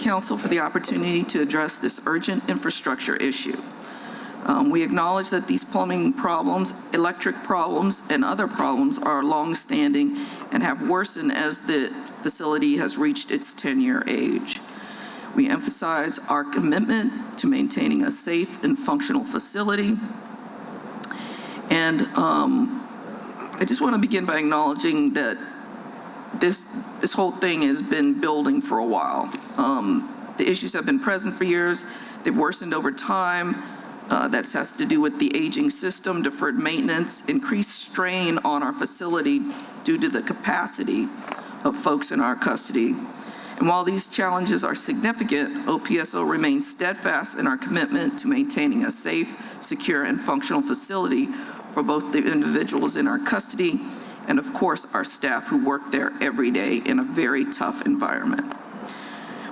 Council for the opportunity to address this urgent infrastructure issue. We acknowledge that these plumbing problems, electric problems, and other problems are long-standing and have worsened as the facility has reached its 10-year age. We emphasize our commitment to maintaining a safe and functional facility. And I just want to begin by acknowledging that this whole thing has been building for a while. The issues have been present for years. They've worsened over time. That has to do with the aging system, deferred maintenance, increased strain on our facility due to the capacity of folks in our custody. And while these challenges are significant, OPSO remains steadfast in our commitment to maintaining a safe, secure, and functional facility for both the individuals in our custody and, of course, our staff who work there every day in a very tough environment.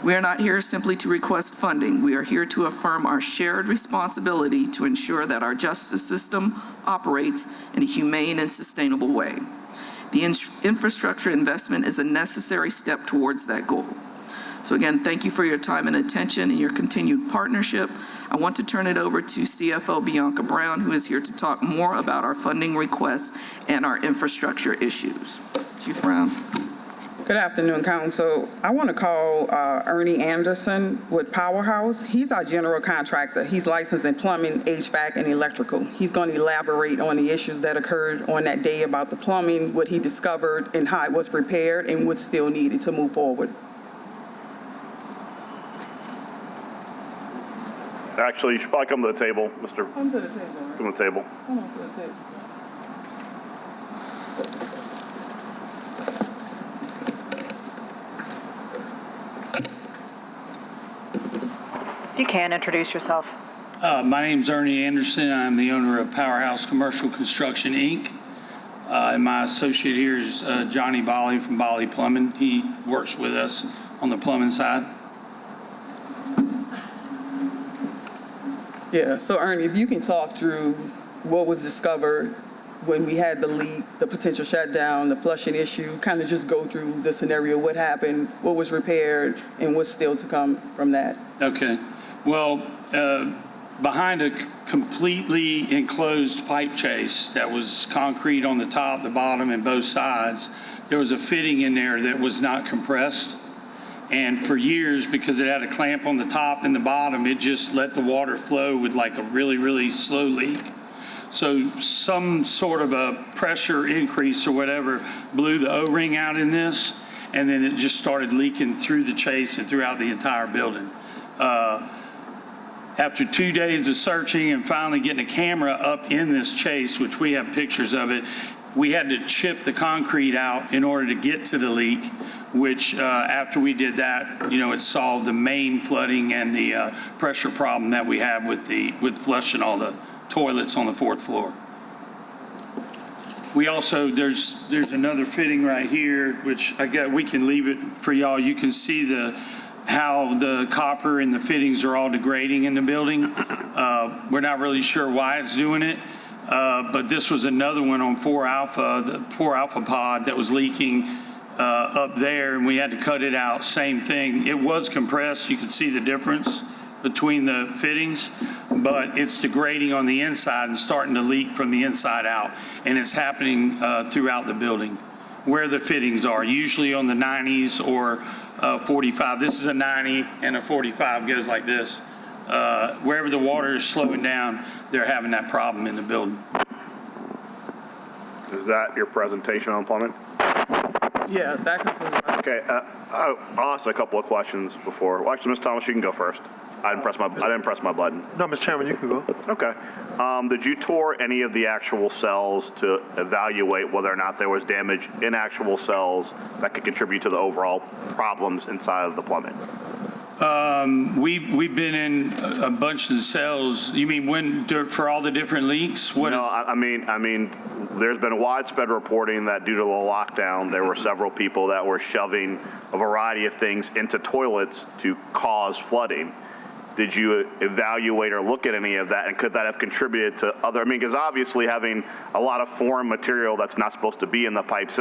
We are not here simply to request funding. We are here to affirm our shared responsibility to ensure that our justice system operates in a humane and sustainable way. The infrastructure investment is a necessary step towards that goal. So again, thank you for your time and attention and your continued partnership. I want to turn it over to CFO Bianca Brown, who is here to talk more about our funding requests and our infrastructure issues. Chief Brown. Good afternoon, Council. I want to call Ernie Anderson with Powerhouse. He's our general contractor. He's licensed in plumbing, HVAC, and electrical. He's going to elaborate on the issues that occurred on that day about the plumbing, what he discovered, and how it was repaired, and what's still needed to move forward. Actually, you should probably come to the table, Mr. Come to the table. Come to the table. Come on to the table. You can introduce yourself. My name's Ernie Anderson. I'm the owner of Powerhouse Commercial Construction, Inc. And my associate here is Johnny Bolly from Bolly Plumbing. He works with us on the plumbing side. Yeah, so Ernie, if you can talk through what was discovered when we had the leak, the potential shutdown, the flushing issue, kind of just go through the scenario, what happened, what was repaired, and what's still to come from that. Okay. Well, behind a completely enclosed pipe chase that was concrete on the top, the bottom, and both sides, there was a fitting in there that was not compressed. And for years, because it had a clamp on the top and the bottom, it just let the water flow with like a really, really slow leak. So some sort of a pressure increase or whatever blew the O-ring out in this, and then it just started leaking through the chase and throughout the entire building. After 2 days of searching and finally getting a camera up in this chase, which we have pictures of it, we had to chip the concrete out in order to get to the leak, which after we did that, it solved the main flooding and the pressure problem that we have with flushing all the toilets on the 4th floor. We also, there's another fitting right here, which I guess we can leave it for y'all. You can see how the copper and the fittings are all degrading in the building. We're not really sure why it's doing it, but this was another one on 4 Alpha, the 4 Alpha pod that was leaking up there, and we had to cut it out. Same thing. It was compressed. You could see the difference between the fittings, but it's degrading on the inside and starting to leak from the inside out, and it's happening throughout the building where the fittings are, usually on the 90s or 45. This is a 90 and a 45 goes like this. Wherever the water is slowing down, they're having that problem in the building. Is that your presentation on plumbing? Yeah, that concludes. Okay, I'll ask a couple of questions before. Well, actually, Ms. Thomas, you can go first. I didn't press my button. No, Mr. Chairman, you can go. Okay. Did you tour any of the actual cells to evaluate whether or not there was damage in actual cells that could contribute to the overall problems inside of the plumbing? We've been in a bunch of the cells. You mean for all the different leaks? I mean, there's been widespread reporting that due to the lockdown, there were several people that were shoving a variety of things into toilets to cause flooding. Did you evaluate or look at any of that, and could that have contributed to other? Because obviously having a lot of foreign material that's not supposed to be in the pipes,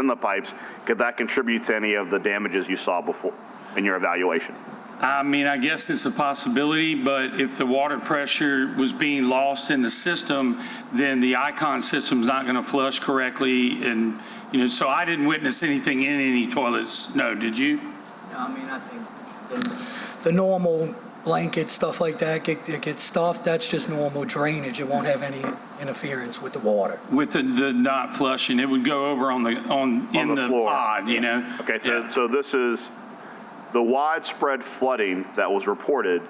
could that contribute to any of the damages you saw before in your evaluation? I mean, I guess it's a possibility, but if the water pressure was being lost in the system, then the icon system's not going to flush correctly. And, you know, so I didn't witness anything in any toilets. No, did you? No, I mean, I think the normal blanket, stuff like that, it gets stuffed, that's just normal drainage. It won't have any interference with the water. With the not flushing, it would go over in the floor. pod, you know? Okay, so, Yeah. so this is the widespread flooding that was reported.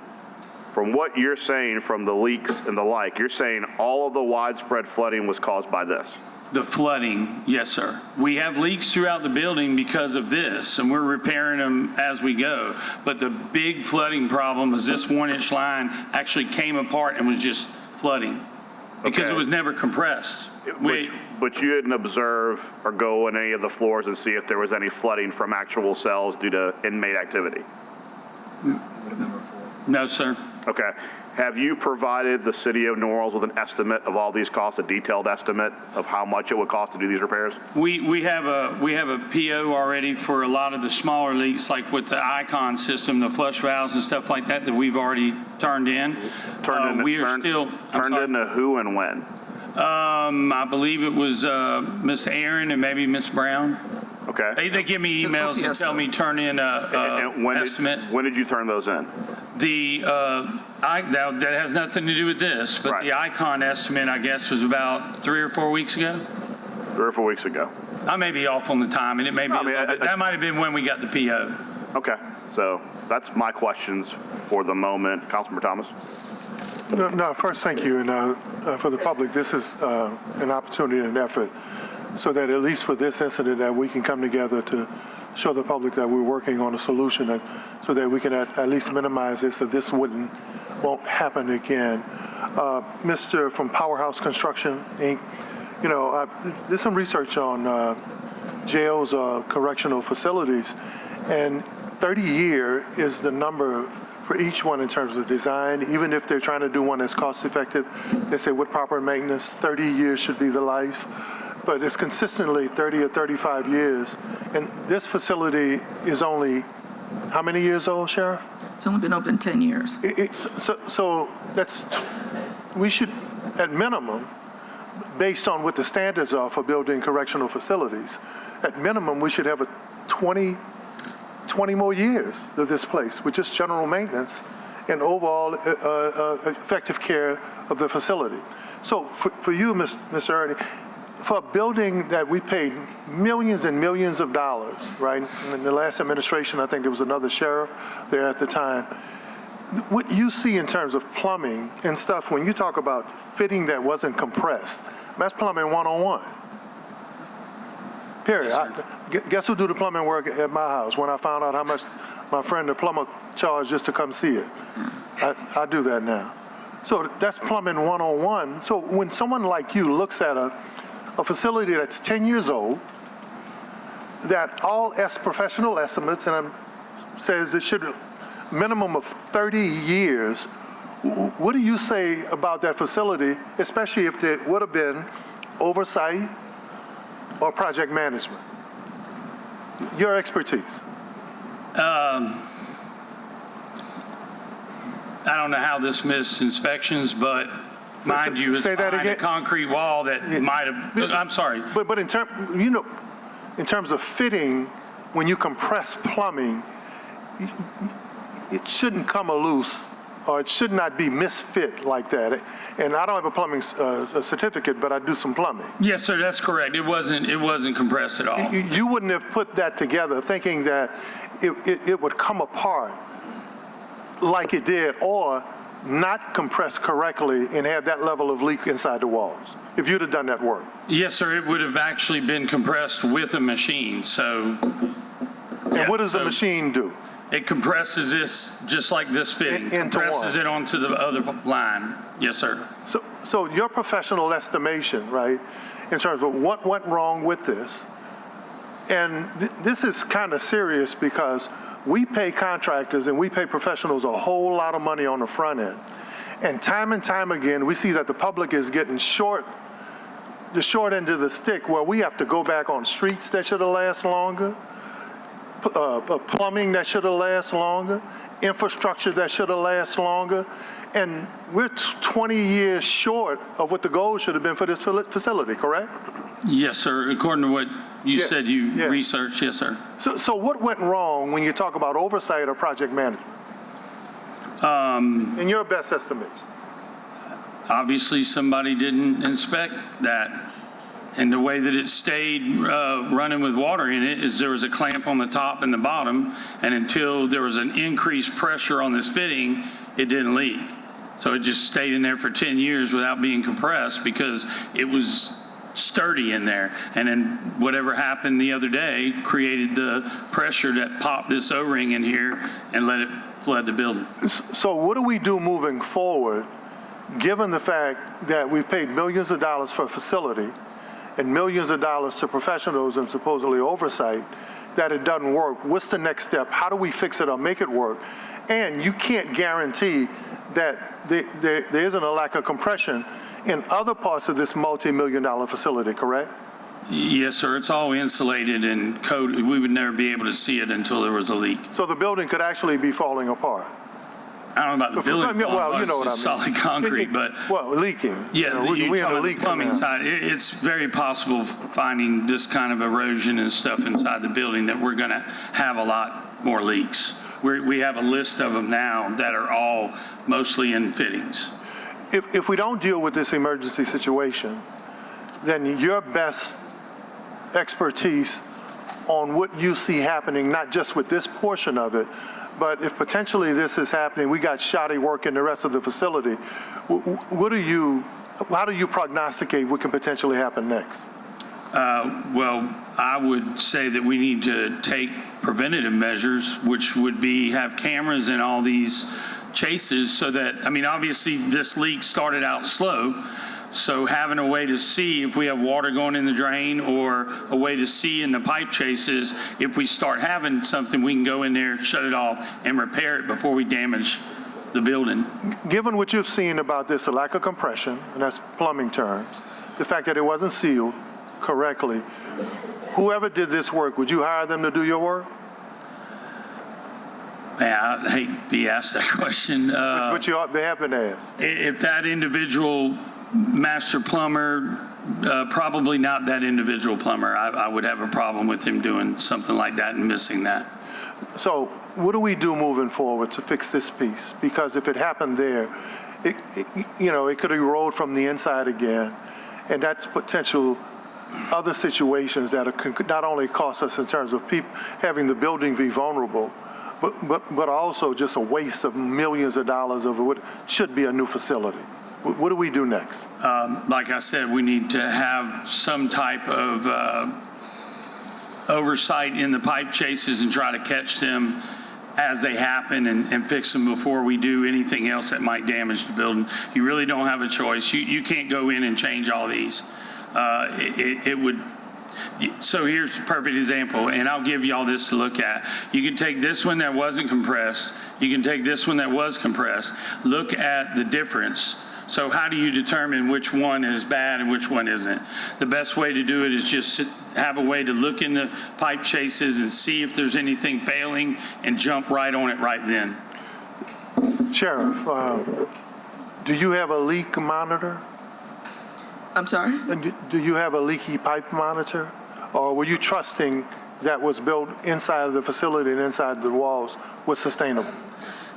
From what you're saying from the leaks and the like, you're saying all of the widespread flooding was caused by this? The flooding, yes, sir. We have leaks throughout the building because of this, and we're repairing them as we go. But the big flooding problem is this 1-inch line actually came apart and was just flooding because Okay. it was never compressed. But you didn't observe or go on any of the floors and see if there was any flooding from actual cells due to inmate activity? No, sir. Okay. Have you provided the city of New Orleans with an estimate of all these costs, a detailed estimate of how much it would cost to do these repairs? We have a PO already for a lot of the smaller leaks, like with the icon system, the flush valves and stuff like that we've already turned in. Turned into who and when? I believe it was Miss Aaron and maybe Miss Brown. Okay. They give me emails and tell me turn in And when estimate. when did you turn those in? That has nothing to do with this, but Right. the icon estimate, I guess, was about 3 or 4 weeks ago. 3 or 4 weeks ago. I may be off on the time, and it may be I mean, that might have been when we got the PO. Okay. So that's my questions for the moment. Councilmember Thomas? No, first, thank you. And for the public, this is an opportunity and an effort so that at least for this incident that we can come together to show the public that we're working on a solution so that we can at least minimize this, so this won't happen again. Mr. from Powerhouse Construction, Inc., you know, there's some research on jails, correctional facilities, and 30 year is the number for each one in terms of design. Even if they're trying to do one that's cost effective, they say with proper maintenance, 30 years should be the life. But it's consistently 30 or 35 years. And this facility is only how many years old, Sheriff? It's only been open 10 years. So we should, at minimum, based on what the standards are for building correctional facilities, at minimum, we should have a 20 more years of this place with just general maintenance and overall effective care of the facility. So for you, Mr. Ernie, for a building that we paid millions and millions of dollars, right? In the last administration, I think there was another sheriff there at the time. What you see in terms of plumbing and stuff, when you talk about fitting that wasn't compressed, that's plumbing 101. Period. Guess who do the plumbing work at my house when I found out how much my friend the plumber charged just to come see it? I do that now. So that's plumbing 101. So when someone like you looks at a facility that's 10 years old, that all professional estimates says it should minimum of 30 years, what do you say about that facility, especially if there would have been oversight or project management? Your expertise. I don't know how this missed inspections, but mind you, it's Say that behind a again? concrete wall that might have, I'm sorry. But in terms of fitting, when you compress plumbing, it shouldn't come loose, or it should not be misfit like that. And I don't have a plumbing certificate, but I do some plumbing. Yes, sir, that's correct. It wasn't compressed at all. You wouldn't have put that together thinking that it would come apart like it did, or not compress correctly and have that level of leak inside the walls, if you'd have done that work. Yes, sir, it would have actually been compressed with a machine, so. And what does the machine do? It compresses this, just like this fitting. Into compresses what? it onto the other line. Yes, sir. So your professional estimation, right, in terms of what went wrong with this, and this is kind of serious because we pay contractors and we pay professionals a whole lot of money on the front end. And time again, we see that the public is getting the short end of the stick, where we have to go back on streets that should have lasted longer, plumbing that should have lasted longer, infrastructure that should have lasted longer. And we're 20 years short of what the goal should have been for this facility, correct? Yes, sir. According to what you said you researched, yes, sir. So what went wrong when you talk about oversight or project management? In your best estimate? Obviously, somebody didn't inspect that. And the way that it stayed running with water in it is there was a clamp on the top and the bottom, and until there was an increased pressure on this fitting, it didn't leak. So it just stayed in there for 10 years without being compressed because it was sturdy in there. And then whatever happened the other day created the pressure that popped this O-ring in here and let it flood the building. So what do we do moving forward, given the fact that we've paid millions of dollars for a facility and millions of dollars to professionals and supposedly oversight, that it doesn't work? What's the next step? How do we fix it or make it work? And you can't guarantee that there isn't a lack of compression in other parts of this multi-million-dollar facility, correct? Yes, sir. It's all insulated and coated. We would never be able to see it until there was a leak. So the building could actually be falling apart. I don't know about the building. Well, you know what I mean. Solid concrete, but leaking. yeah, we're in the leak plumbing side. It's very possible finding this kind of erosion and stuff inside the building that we're going to have a lot more leaks. We have a list of them now that are all mostly in fittings. If we don't deal with this emergency situation, then your best expertise on what you see happening, not just with this portion of it, but if potentially this is happening, we got shoddy work in the rest of the facility, how do you prognosticate what can potentially happen next? Well, I would say that we need to take preventative measures, which would be have cameras in all these chases so that, I mean, obviously this leak started out slow. So having a way to see if we have water going in the drain or a way to see in the pipe chases, if we start having something, we can go in there, shut it off, and repair it before we damage the building. Given what you've seen about this, a lack of compression, and that's plumbing terms, the fact that it wasn't sealed correctly, whoever did this work, would you hire them to do your work? Yeah, I hate to be asked that question. But you ought to have been asked. If that individual master plumber, probably not that individual plumber. I would have a problem with him doing something like that and missing that. So what do we do moving forward to fix this piece? Because if it happened there, it could erode from the inside again, and that's potential other situations that could not only cost us in terms of having the building be vulnerable, but also just a waste of millions of dollars of what should be a new facility. What do we do next? Like I said, we need to have some type of oversight in the pipe chases and try to catch them as they happen and fix them before we do anything else that might damage the building. You really don't have a choice. You can't go in and change all these. It would. So here's a perfect example, and I'll give y'all this to look at. You can take this one that wasn't compressed. You can take this one that was compressed. Look at the difference. So how do you determine which one is bad and which one isn't? The best way to do it is just have a way to look in the pipe chases and see if there's anything failing and jump right on it right then. Sheriff, do you have a leak monitor? I'm sorry? Do you have a leaky pipe monitor? Or were you trusting that was built inside of the facility and inside the walls was sustainable?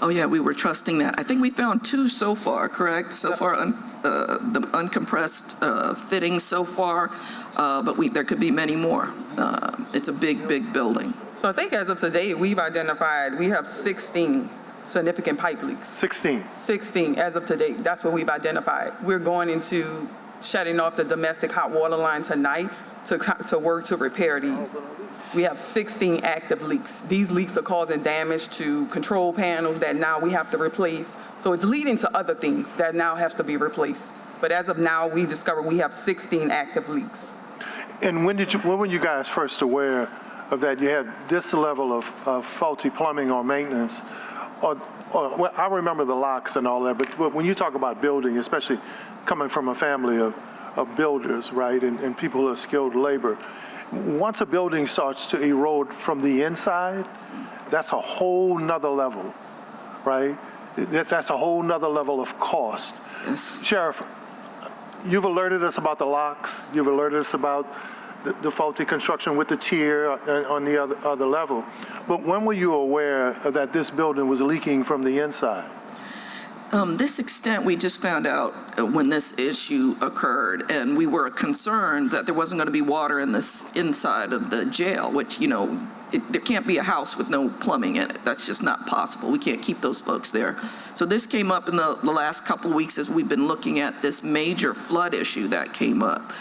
Oh, yeah, we were trusting that. I think we found 2 so far, correct? So far, the uncompressed fittings so far, but there could be many more. It's a big, big building. So I think as of today, we have 16 significant pipe leaks. 16 as of today. That's what we've identified. We're going into shutting off the domestic hot water line tonight to work to repair these. We have 16 active leaks. These leaks are causing damage to control panels that now we have to replace. So it's leading to other things that now have to be replaced. But as of now, we discovered we have 16 active leaks. And when were you guys first aware of that? You had this level of faulty plumbing or maintenance, well, I remember the locks and all that, but when you talk about building, especially coming from a family of builders, right, and people who are skilled labor, once a building starts to erode from the inside, that's a whole nother level right? That's a whole nother level of cost. Yes. Sheriff, you've alerted us about the locks. You've alerted us about the faulty construction with the tier on the other level. But when were you aware that this building was leaking from the inside? This extent we just found out when this issue occurred, and we were concerned that there wasn't going to be water in this inside of the jail, which, you know, there can't be a house with no plumbing in it. That's just not possible. We can't keep those folks there. So this came up in the last couple of weeks as we've been looking at this major flood issue that came up.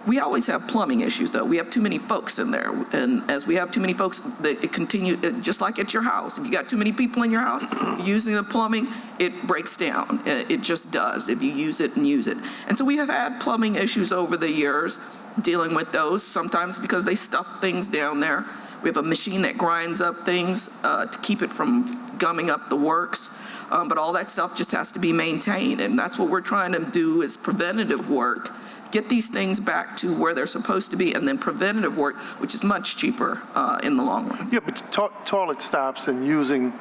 We always have plumbing issues, though. We have too many folks in there. And as we have too many folks, it continues, just like at your house. If you got too many people in your house using the plumbing, it breaks down. It just does if you use it and use it. And so we have had plumbing issues over the years, dealing with those, sometimes because they stuff things down there. We have a machine that grinds up things to keep it from gumming up the works. But all that stuff just has to be maintained. And that's what we're trying to do is preventative work. Get these things back to where they're supposed to be, and then preventative work, which is much cheaper in the long run. Yeah, but toilet stops and using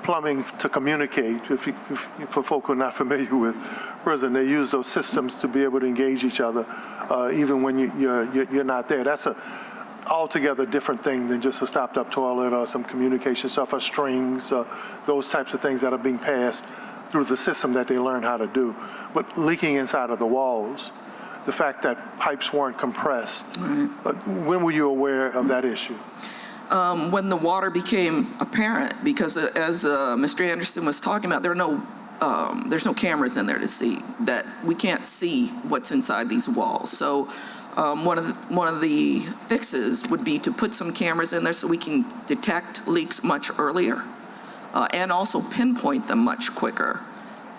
plumbing to communicate, for folk who are not familiar with prison, they use those systems to be able to engage each other even when you're not there. That's a altogether different thing than just a stopped up toilet or some communication stuff or strings, those types of things that are being passed through the system that they learn how to do. But leaking inside of the walls, the fact that pipes weren't compressed, when were you aware of that issue? When the water became apparent, because as Mr. Anderson was talking about, there's no cameras in there to see that. We can't see what's inside these walls. So one of the fixes would be to put some cameras in there so we can detect leaks much earlier and also pinpoint them much quicker.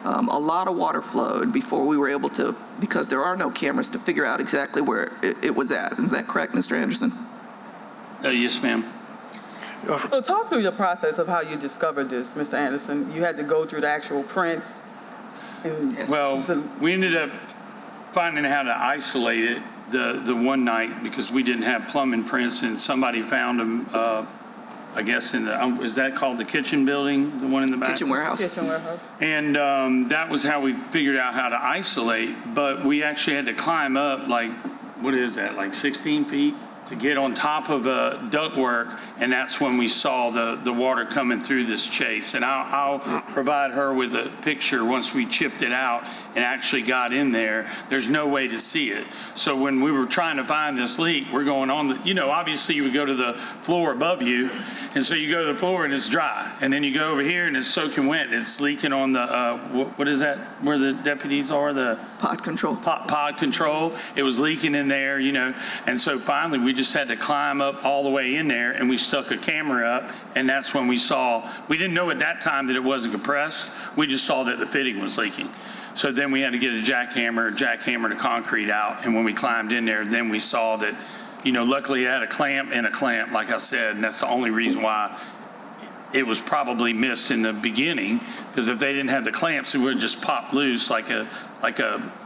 A lot of water flowed before we were able to, because there are no cameras to figure out exactly where it was at. Is that correct, Mr. Anderson? Yes, ma'am. So talk through your process of how you discovered this, Mr. Anderson. You had to go through the actual prints. And Well, we ended up finding how to isolate it the one night because we didn't have plumbing prints, and somebody found them, I guess, in the, is that called the kitchen building, the one in the back? Kitchen warehouse. kitchen warehouse. And that was how we figured out how to isolate, but we actually had to climb up, like, what is that, like 16 feet? To get on top of a ductwork, and that's when we saw the water coming through this chase. And I'll provide her with a picture once we chipped it out and actually got in there. There's no way to see it. So when we were trying to find this leak, we're going on the, you know, obviously you would go to the floor above you, and so you go to the floor and it's dry. And then you go over here and it's soaking wet. It's leaking on the, what is that, where the deputies are, the Pod control. pod control. It was leaking in there, you know. And so finally we just had to climb up all the way in there, and we stuck a camera up, and that's when we saw, we didn't know at that time that it wasn't compressed. We just saw that the fitting was leaking. So then we had to get a jackhammer the concrete out, and when we climbed in there, then we saw that, you know, luckily it had a clamp, like I said, and that's the only reason why it was probably missed in the beginning, because if they didn't have the clamps, it would just pop loose like a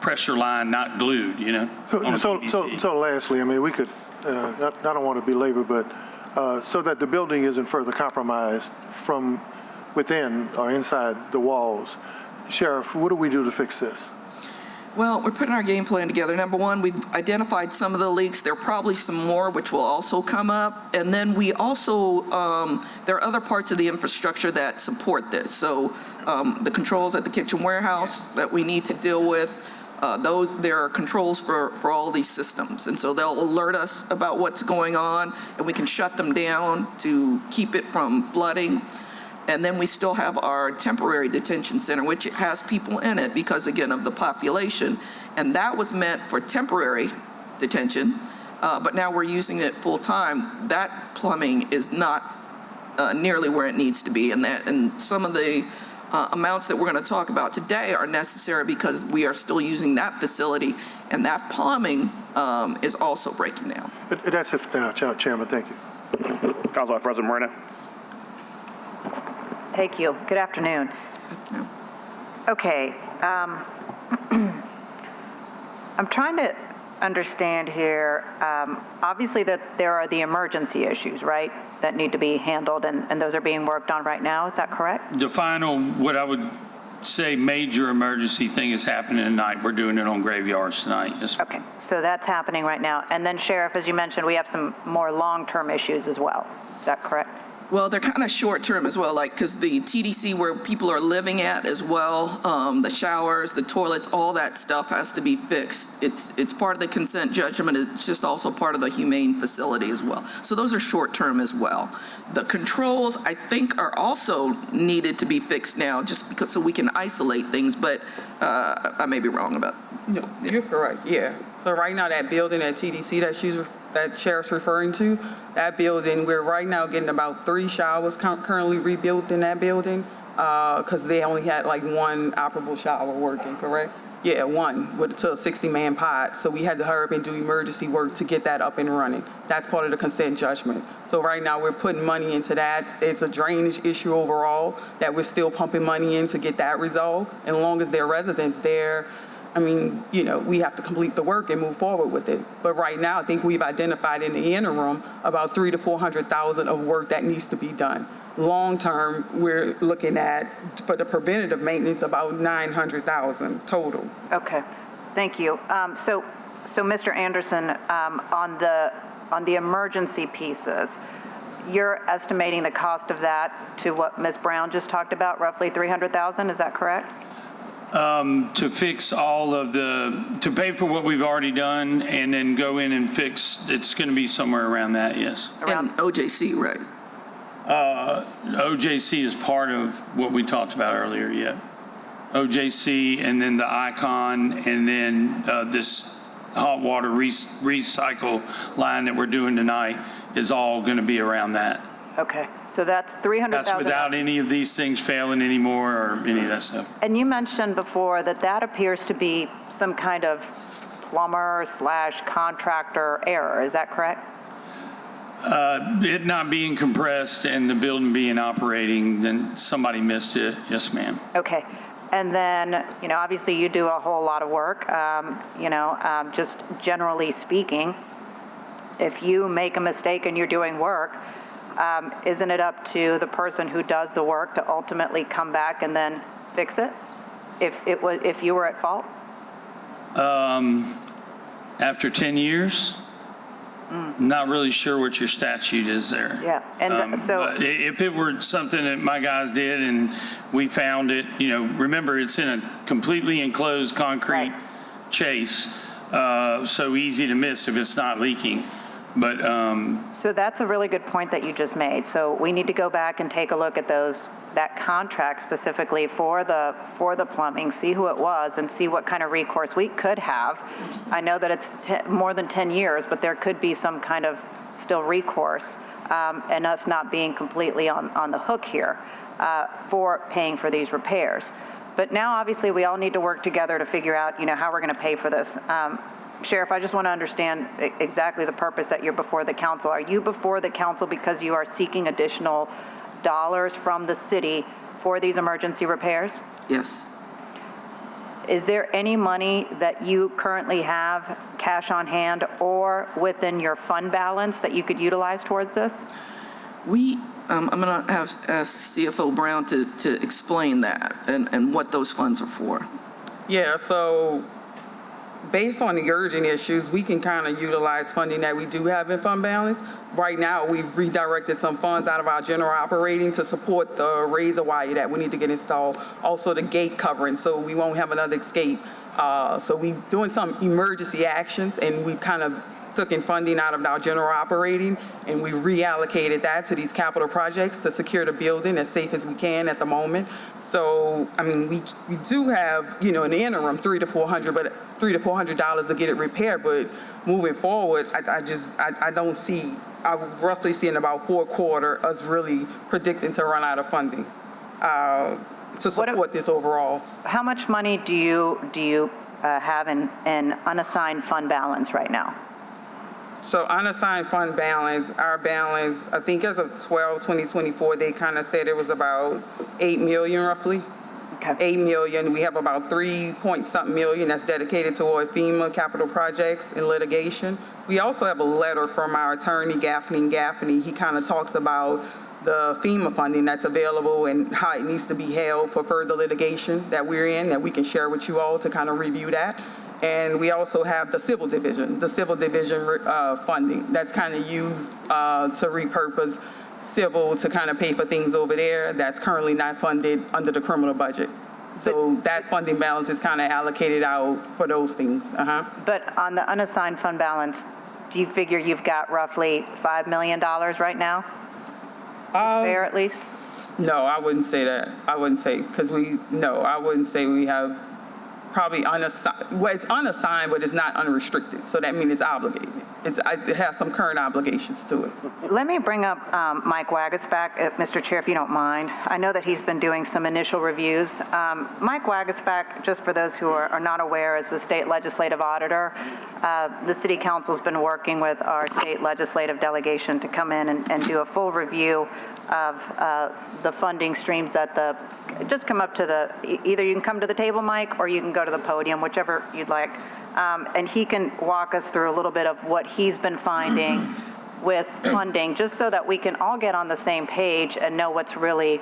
pressure line not glued, you know. So lastly, I mean, we could, I don't want to belabor, but so that the building isn't further compromised from within or inside the walls, Sheriff, what do we do to fix this? Well, we're putting our game plan together. Number one, we've identified some of the leaks. There are probably some more which will also come up. And then we also, there are other parts of the infrastructure that support this. So the controls at the kitchen warehouse that we need to deal with, there are controls for all these systems. And so they'll alert us about what's going on, and we can shut them down to keep it from flooding. And then we still have our temporary detention center, which has people in it because, again, of the population. And that was meant for temporary detention, but now we're using it full time. That plumbing is not nearly where it needs to be. And some of the amounts that we're going to talk about today are necessary because we are still using that facility, and that plumbing is also breaking down. That's it now, Chairman. Thank you. Council Vice President Moreno. Thank you. Good afternoon. Okay. I'm trying to understand here, obviously that there are the emergency issues, right, that need to be handled, and those are being worked on right now, is that correct? The final, what I would say major emergency thing is happening tonight. We're doing it on graveyards tonight. Yes. Okay, so that's happening right now. And then Sheriff, as you mentioned, we have some more long-term issues as well. Is that correct? Well, they're kind of short-term as well, like, because the TDC where people are living at as well, the showers, the toilets, all that stuff has to be fixed. It's part of the consent judgment. It's just also part of the humane facility as well. So those are short-term as well. The controls, I think, are also needed to be fixed now, just because so we can isolate things, but I may be wrong about No, you're correct, yeah. So right now, that building at TDC that Sheriff's referring to, that building, we're right now getting about 3 showers currently rebuilt in that building, because they only had like 1 operable shower working, correct? Yeah, 1 to a 60-man pod. So we had to hurry up and do emergency work to get that up and running. That's part of the consent judgment. So right now we're putting money into that. It's a drainage issue overall that we're still pumping money in to get that resolved. And as long as they're residents there, I mean, you know, we have to complete the work and move forward with it. But right now, I think we've identified in the interim about $300,000 to $400,000 of work that needs to be done. Long term, we're looking at, for the preventative maintenance, about $900,000 total. Okay, thank you. So Mr. Anderson, on the emergency pieces, you're estimating the cost of that to what Ms. Brown just talked about, roughly $300,000, is that correct? To fix all of to pay for what we've already done and then go in and fix, it's going to be somewhere around that, yes. and OJC, right? OJC is part of what we talked about earlier, yeah. OJC and then the Icon and then this hot water recycle line that we're doing tonight is all going to be around that. Okay, so that's $300,000. That's without any of these things failing anymore or any of that stuff. And you mentioned before that appears to be some kind of plumber/contractor error, is that correct? It not being compressed and the building being operating, then somebody missed it. Yes, ma'am. Okay. And then, you know, obviously you do a whole lot of work, just generally speaking, if you make a mistake and you're doing work, isn't it up to the person who does the work to ultimately come back and then fix it? If you were at fault? After 10 years? Not really sure what your statute is there. Yeah, and but if it were something that my guys did and we found it, you know, remember it's in a completely enclosed concrete chase, so easy to miss if it's not leaking. But so that's a really good point that you just made. So we need to go back and take a look at that contract specifically for the plumbing, see who it was, and see what kind of recourse we could have. I know that it's more than 10 years, but there could be some kind of still recourse, and us not being completely on the hook here for paying for these repairs. But now, obviously, we all need to work together to figure out, you know, how we're going to pay for this. Sheriff, I just want to understand exactly the purpose that you're before the council. Are you before the council because you are seeking additional dollars from the city for these emergency repairs? Yes. Is there any money that you currently have, cash on hand, or within your fund balance that you could utilize towards this? I'm going to ask CFO Brown to explain that and what those funds are for. Yeah, so based on the urgent issues, we can kind of utilize funding that we do have in fund balance. Right now, we've redirected some funds out of our general operating to support the razor wire that we need to get installed. Also, the gate covering, so we won't have another escape. So we're doing some emergency actions, and we kind of took in funding out of our general operating, and we reallocated that to these capital projects to secure the building as safe as we can at the moment. So, I mean, we do have, you know, in the interim, $300 to $400 to get it repaired. But moving forward, I don't see. I roughly see in about Q4 us really predicting to run out of funding to support this overall. How much money do you have in unassigned fund balance right now? So unassigned fund balance, our balance, I think as of 12/2024, they kind of said it was about $8 million roughly. $8 million. We have about 3-point-something million that's dedicated toward FEMA capital projects and litigation. We also have a letter from our attorney, Gaffney & Gaffney. He kind of talks about the FEMA funding that's available and how it needs to be held for further litigation that we're in, that we can share with you all to kind of review that. And we also have the civil division funding that's kind of used to repurpose civil to kind of pay for things over there that's currently not funded under the criminal budget. So that funding balance is kind of allocated out for those things. But on the unassigned fund balance, do you figure you've got roughly $5 million right now? Fair at least? No, I wouldn't say that. I wouldn't say, I wouldn't say we have probably unassigned. Well, it's unassigned, but it's not unrestricted. So that means it's obligated. It has some current obligations to it. Let me bring up Mike Wagasback, Mr. Chair, if you don't mind. I know that he's been doing some initial reviews. Mike Wagasback, just for those who are not aware, is the state legislative auditor. The city council's been working with our state legislative delegation to come in and do a full review of the funding streams that just come up to either you can come to the table, Mike, or you can go to the podium, whichever you'd like. And he can walk us through a little bit of what he's been finding with funding, just so that we can all get on the same page and know what's really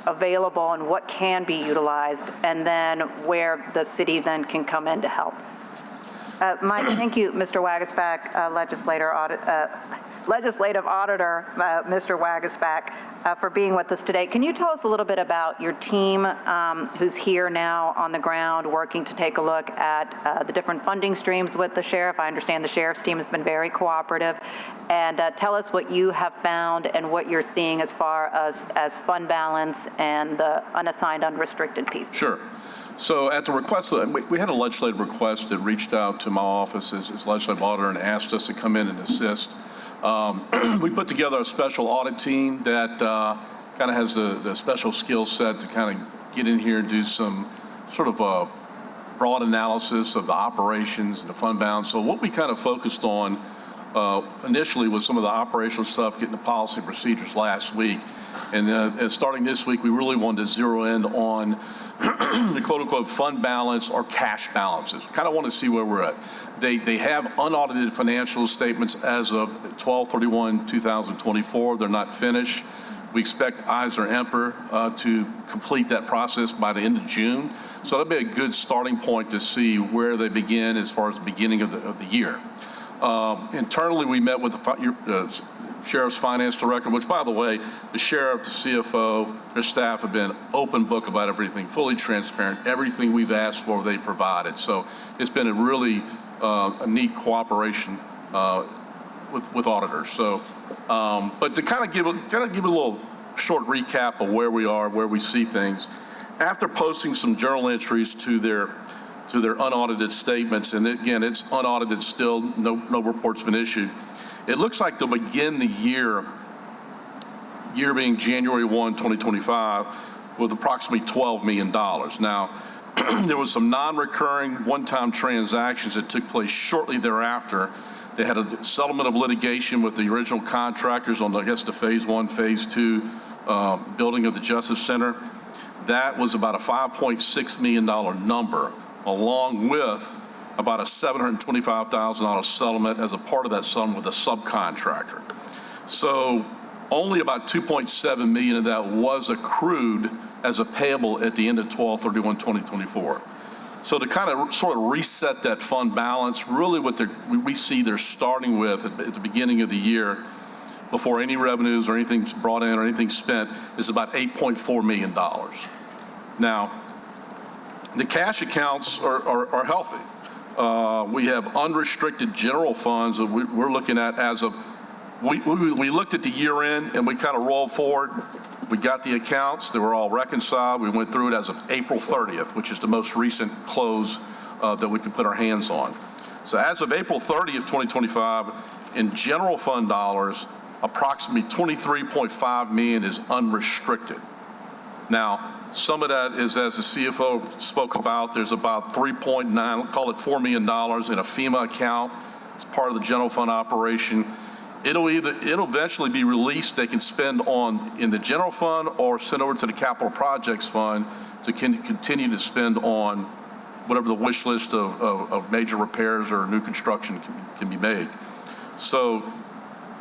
available and what can be utilized, and then where the city then can come in to help. Mike, thank you, Mr. Wagasback, Legislative Auditor, Mr. Wagasback, for being with us today. Can you tell us a little bit about your team who's here now on the ground working to take a look at the different funding streams with the sheriff? I understand the sheriff's team has been very cooperative. And tell us what you have found and what you're seeing as far as fund balance and the unassigned unrestricted piece. Sure. So at the request, we had a legislative request that reached out to my office as legislative auditor and asked us to come in and assist. We put together a special audit team that kind of has the special skill set to kind of get in here and do some sort of a broad analysis of the operations and the fund balance. So what we kind of focused on initially was some of the operational stuff, getting the policy and procedures last week. And starting this week, we really wanted to zero in on the quote-unquote fund balance or cash balances. Kind of want to see where we're at. They have unaudited financial statements as of 12/31/2024. They're not finished. We expect Eisner Emperor to complete that process by the end of June. So that'll be a good starting point to see where they begin as far as the beginning of the year. Internally, we met with the Sheriff's Finance Director, which, by the way, the Sheriff, the CFO, their staff have been open book about everything, fully transparent. Everything we've asked for, they provided. So it's been a really a neat cooperation with auditors. So, but to kind of give a little short recap of where we are, where we see things, after posting some journal entries to their unaudited statements, and again, it's unaudited still, no report's been issued. It looks like they'll begin the year being January 1, 2025, with approximately $12 million. Now, there was some non-recurring one-time transactions that took place shortly thereafter. They had a settlement of litigation with the original contractors on, I guess, the phase 1, phase 2 building of the Justice Center. That was about a $5.6 million number, along with about a $725,000 settlement as a part of that settlement with a subcontractor. So only about $2.7 million of that was accrued as a payable at the end of 12/31/2024. So to kind of sort of reset that fund balance, really what we see they're starting with at the beginning of the year, before any revenues or anything's brought in or anything spent, is about $8.4 million. Now, the cash accounts are healthy. We have unrestricted general funds that we're looking at as of, we looked at the year end and we kind of rolled forward. We got the accounts, they were all reconciled. We went through it as of April 30th, which is the most recent close that we could put our hands on. So as of April 30th, 2025, in general fund dollars, approximately $23.5 million is unrestricted. Now, some of that is, as the CFO spoke about, there's about $3.9, call it $4 million in a FEMA account as part of the general fund operation. it'll eventually be released. They can spend in the general fund or send over to the capital projects fund to continue to spend on whatever the wish list of major repairs or new construction can be made. So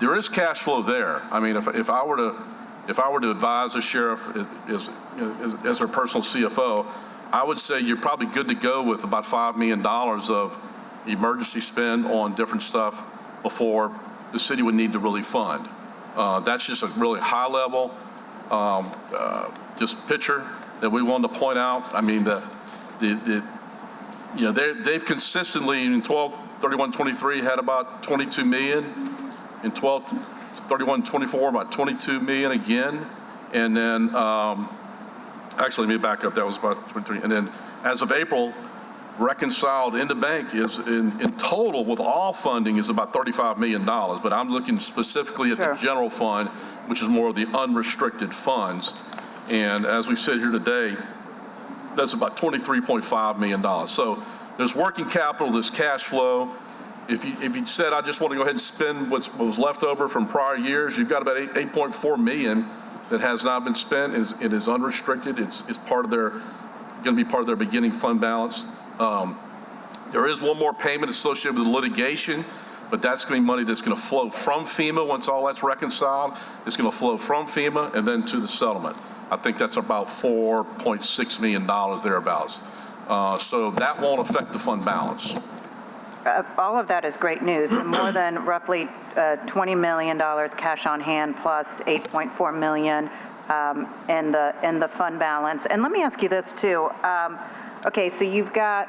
there is cash flow there. I mean, if I were to advise a sheriff as her personal CFO, I would say you're probably good to go with about $5 million of emergency spend on different stuff before the city would need to really fund. That's just a really high level just picture that we wanted to point out. I mean, they've consistently in 12/31/23 had about 22 million, in 12/31/24 about 22 million again, and then actually let me back up. That was about 23, and then as of April, reconciled in the bank is in total with all funding is about $35 million. But I'm looking specifically at the general fund, which is more of the unrestricted funds. And as we sit here today, that's about $23.5 million. So there's working capital, there's cash flow. If you said, I just want to go ahead and spend what was left over from prior years, you've got about 8.4 million that has not been spent. It is unrestricted. It's part of going to be part of their beginning fund balance. There is one more payment associated with litigation, but that's going to be money that's going to flow from FEMA once all that's reconciled. It's going to flow from FEMA and then to the settlement. I think that's about $4.6 million thereabouts. So that won't affect the fund balance. All of that is great news. More than roughly $20 million cash on hand plus $8.4 million in the fund balance. And let me ask you this too. Okay, so you've got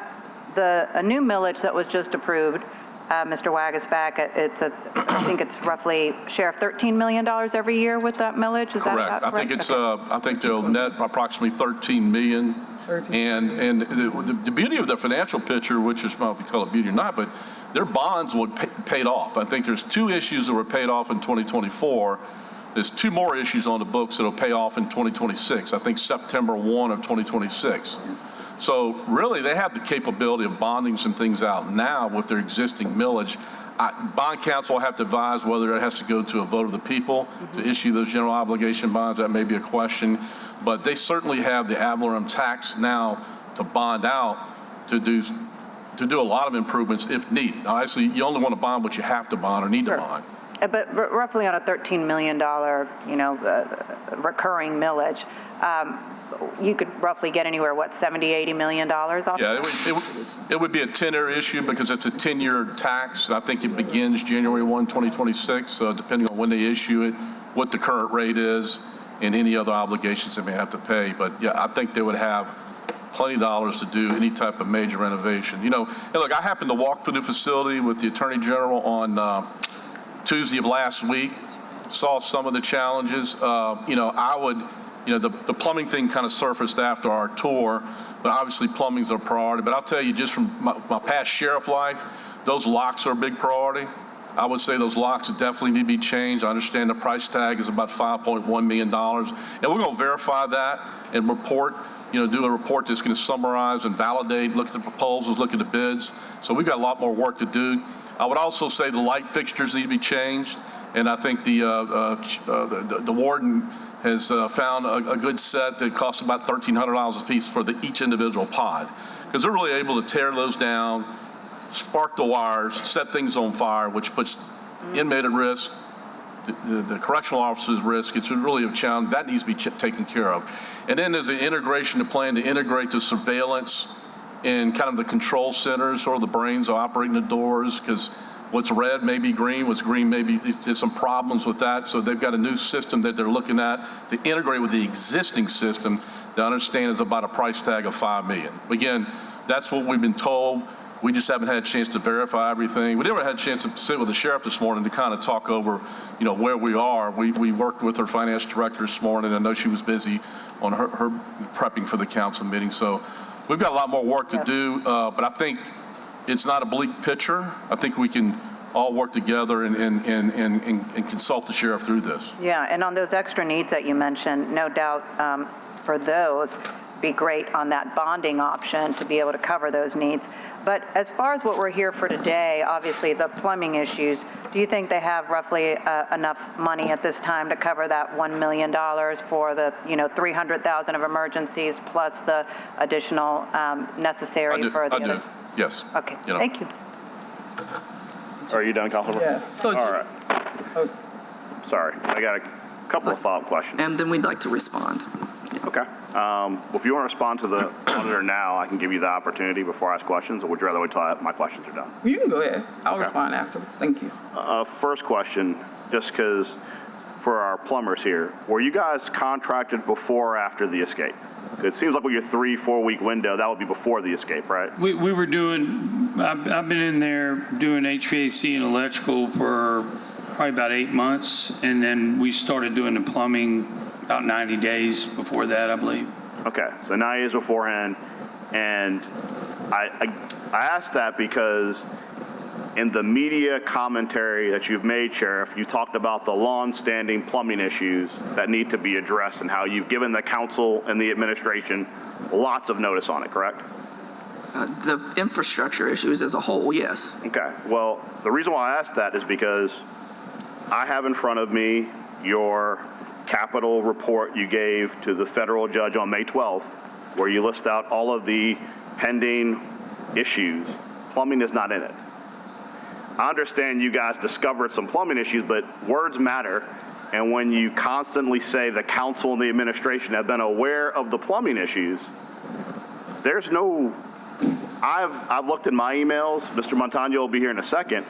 a new millage that was just approved. Mr. Wagasback, I think it's roughly Sheriff $13 million every year with that millage. Is correct? That about correct? I think they'll net approximately 13 million. And the beauty of the financial picture, which is, well, if you call it beauty or not, but their bonds were paid off. I think there's 2 issues that were paid off in 2024. There's 2 more issues on the books that will pay off in 2026. I think September 1 of 2026. So really, they have the capability of bonding some things out now with their existing millage. Bond counsel will have to advise whether it has to go to a vote of the people to issue those general obligation bonds. That may be a question. But they certainly have the ad valorem tax now to bond out to do a lot of improvements if needed. Now, obviously, you only want to bond what you have to bond or need to bond. But roughly on a $13 million, recurring millage, you could roughly get anywhere, $70-80 million off? Yeah, it would be a 10-year issue because it's a 10-year tax. I think it begins January 1, 2026, so depending on when they issue it, what the current rate is, and any other obligations they may have to pay. But yeah, I think they would have plenty of dollars to do any type of major renovation. And look, I happened to walk through the facility with the Attorney General on Tuesday of last week, saw some of the challenges. The plumbing thing kind of surfaced after our tour, but obviously plumbing's a priority. But I'll tell you, just from my past sheriff life, those locks are a big priority. I would say those locks definitely need to be changed. I understand the price tag is about $5.1 million. And we're going to verify that and report, do a report that's going to summarize and validate, look at the proposals, look at the bids. So we've got a lot more work to do. I would also say the light fixtures need to be changed. And I think the warden has found a good set that costs about $1,300 a piece for each individual pod. Because they're really able to tear those down, spark the wires, set things on fire, which puts the inmate at risk, the correctional officers at risk. It's really a challenge. That needs to be taken care of. And then there's an integration to plan to integrate the surveillance in kind of the control centers, or the brains are operating the doors, because what's red may be green, what's green may be, there's some problems with that. So they've got a new system that they're looking at to integrate with the existing system that I understand is about a price tag of $5 million. Again, that's what we've been told. We just haven't had a chance to verify everything. We never had a chance to sit with the sheriff this morning to kind of talk over, where we are. We worked with her finance director this morning. I know she was busy on her prepping for the council meeting. So we've got a lot more work to do, but I think it's not a bleak picture. I think we can all work together and consult the sheriff through this. Yeah, and on those extra needs that you mentioned, no doubt for those, be great on that bonding option to be able to cover those needs. But as far as what we're here for today, obviously the plumbing issues, do you think they have roughly enough money at this time to cover that $1 million for the, $300,000 of emergencies plus the additional necessary for the I do. others? Yes. Okay, thank you. Are you done, Councilman? Yeah, so. All right. Sorry, I got a couple of follow-up questions. And then we'd like to respond. Okay. Well, if you want to respond to the auditor now, I can give you the opportunity before I ask questions, or would you rather wait till my questions are done? You can go ahead. I'll Okay. respond afterwards. Thank you. First question, just because for our plumbers here, were you guys contracted before or after the escape? It seems like with your 3-4 week window, that would be before the escape, right? We were doing, I've been in there doing HVAC and electrical for probably about 8 months, and then we started doing the plumbing about 90 days before that, I believe. Okay, so 9 years beforehand, and I asked that because in the media commentary that you've made, Sheriff, you talked about the long-standing plumbing issues that need to be addressed and how you've given the council and the administration lots of notice on it, correct? The infrastructure issues as a whole, yes. Okay, well, the reason why I asked that is because I have in front of me your capital report you gave to the federal judge on May 12th, where you list out all of the pending issues. Plumbing is not in it. I understand you guys discovered some plumbing issues, but words matter. And when you constantly say the council and the administration have been aware of the plumbing issues, there's no, I've looked in my emails, Mr. Montano will be here in a second.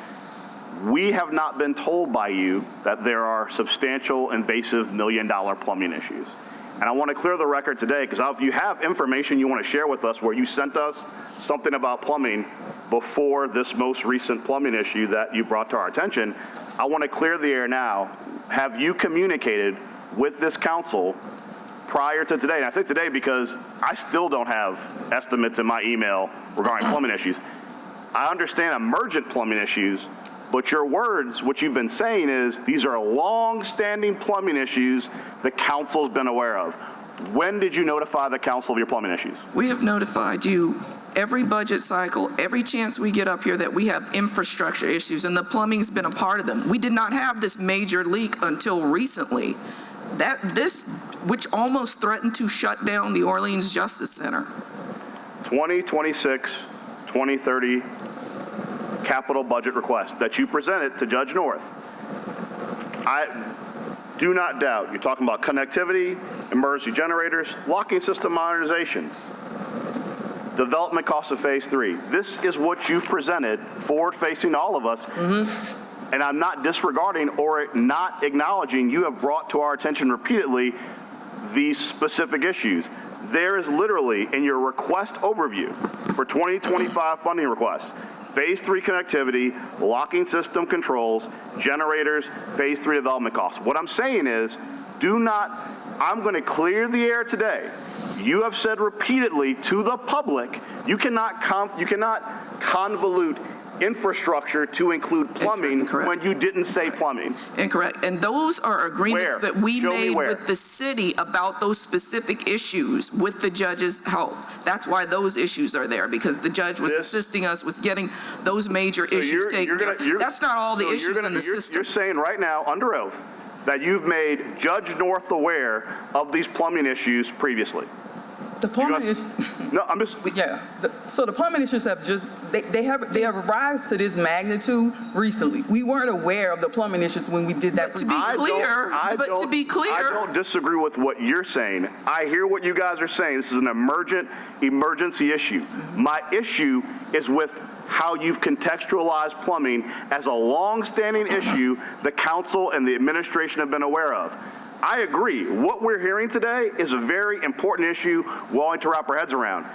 We have not been told by you that there are substantial invasive $1 million plumbing issues. And I want to clear the record today, because if you have information you want to share with us where you sent us something about plumbing before this most recent plumbing issue that you brought to our attention, I want to clear the air now. Have you communicated with this council prior to today? And I say today because I still don't have estimates in my email regarding plumbing issues. I understand emergent plumbing issues, but your words, what you've been saying is these are long-standing plumbing issues the council's been aware of. When did you notify the council of your plumbing issues? We have notified you every budget cycle, every chance we get up here that we have infrastructure issues, and the plumbing's been a part of them. We did not have this major leak until recently. Which almost threatened to shut down the Orleans Justice Center. 2026, 2030 capital budget request that you presented to Judge North. I do not doubt you're talking about connectivity, emergency generators, locking system modernization, development costs of phase 3. This is what you've presented, forward-facing all of us. And I'm not disregarding or not acknowledging you have brought to our attention repeatedly these specific issues. There is literally in your request overview for 2025 funding requests, phase 3 connectivity, locking system controls, generators, phase 3 development costs. What I'm saying is, I'm going to clear the air today. You have said repeatedly to the public, you cannot convolute infrastructure to include plumbing Incorrect. when you didn't say plumbing. Incorrect. And those are agreements Where? that we Show me made where. with the city about those specific issues with the judge's help. That's why those issues are there, because the judge was assisting us with getting those major issues taken care of. That's not all the issues in the system. You're saying right now, under oath, that you've made Judge North aware of these plumbing issues previously. The plumbing is, No, I'm just. yeah. So the plumbing issues have just, they have rise to this magnitude recently. We weren't aware of the plumbing issues when we did that. To be clear, I don't disagree with what you're saying. I hear what you guys are saying. This is an emergency issue. My issue is with how you've contextualized plumbing as a long-standing issue the council and the administration have been aware of. I agree. What we're hearing today is a very important issue we're all to wrap our heads around.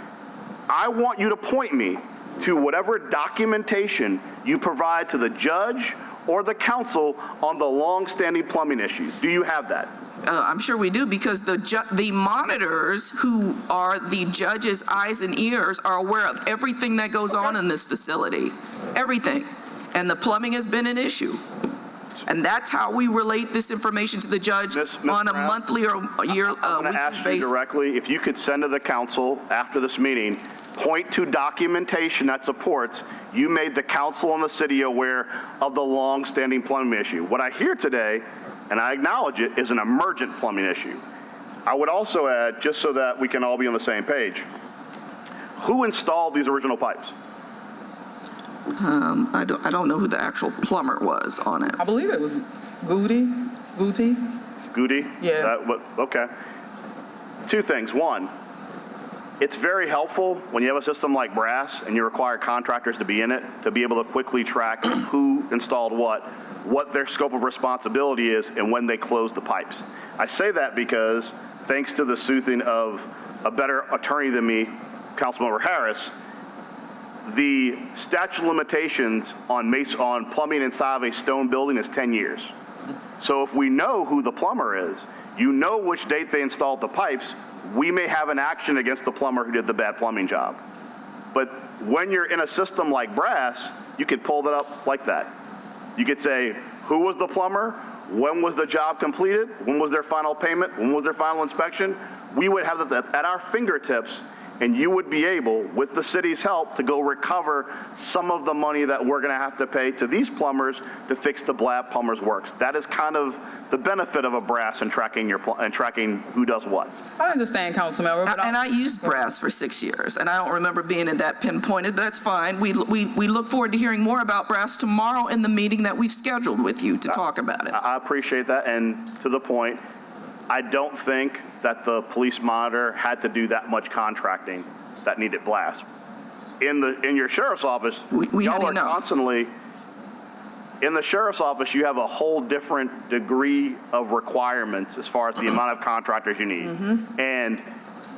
I want you to point me to whatever documentation you provide to the judge or the council on the long-standing plumbing issues. Do you have that? I'm sure we do, because the monitors, who are the judge's eyes and ears, are aware of everything that goes on in this facility. Everything. And the plumbing has been an issue. And that's how we relate this information to the judge Ms. on a Brown, monthly or year, I'm going to weekly ask you basis. directly, if you could send to the council after this meeting, point to documentation that supports you made the council and the city aware of the long-standing plumbing issue. What I hear today, and I acknowledge it, is an emergent plumbing issue. I would also add, just so that we can all be on the same page, who installed these original pipes? I don't know who the actual plumber was on it. I believe it was Goody. Goody? Yeah. Okay. Two things. One, it's very helpful when you have a system like brass and you require contractors to be in it to be able to quickly track who installed what their scope of responsibility is, and when they close the pipes. I say that because, thanks to the soothing of a better attorney than me, Councilmember Harris, the statute of limitations on plumbing inside of a stone building is 10 years. So if we know who the plumber is, you know which date they installed the pipes, we may have an action against the plumber who did the bad plumbing job. But when you're in a system like brass, you could pull that up like that. You could say, who was the plumber? When was the job completed? When was their final payment? When was their final inspection? We would have that at our fingertips, and you would be able, with the city's help, to go recover some of the money that we're going to have to pay to these plumbers to fix the bad plumbers' works. That is kind of the benefit of a brass and tracking who does what. I understand, Councilmember, but And I used brass for 6 years, and I don't remember being in that pinpointed, but that's fine. We look forward to hearing more about brass tomorrow in the meeting that we've scheduled with you to talk about it. I appreciate that, and to the point, I don't think that the police monitor had to do that much contracting that needed blast. In your sheriff's office, We had y'all are enough. constantly, in the sheriff's office, you have a whole different degree of requirements as far as the amount of contractors you need. And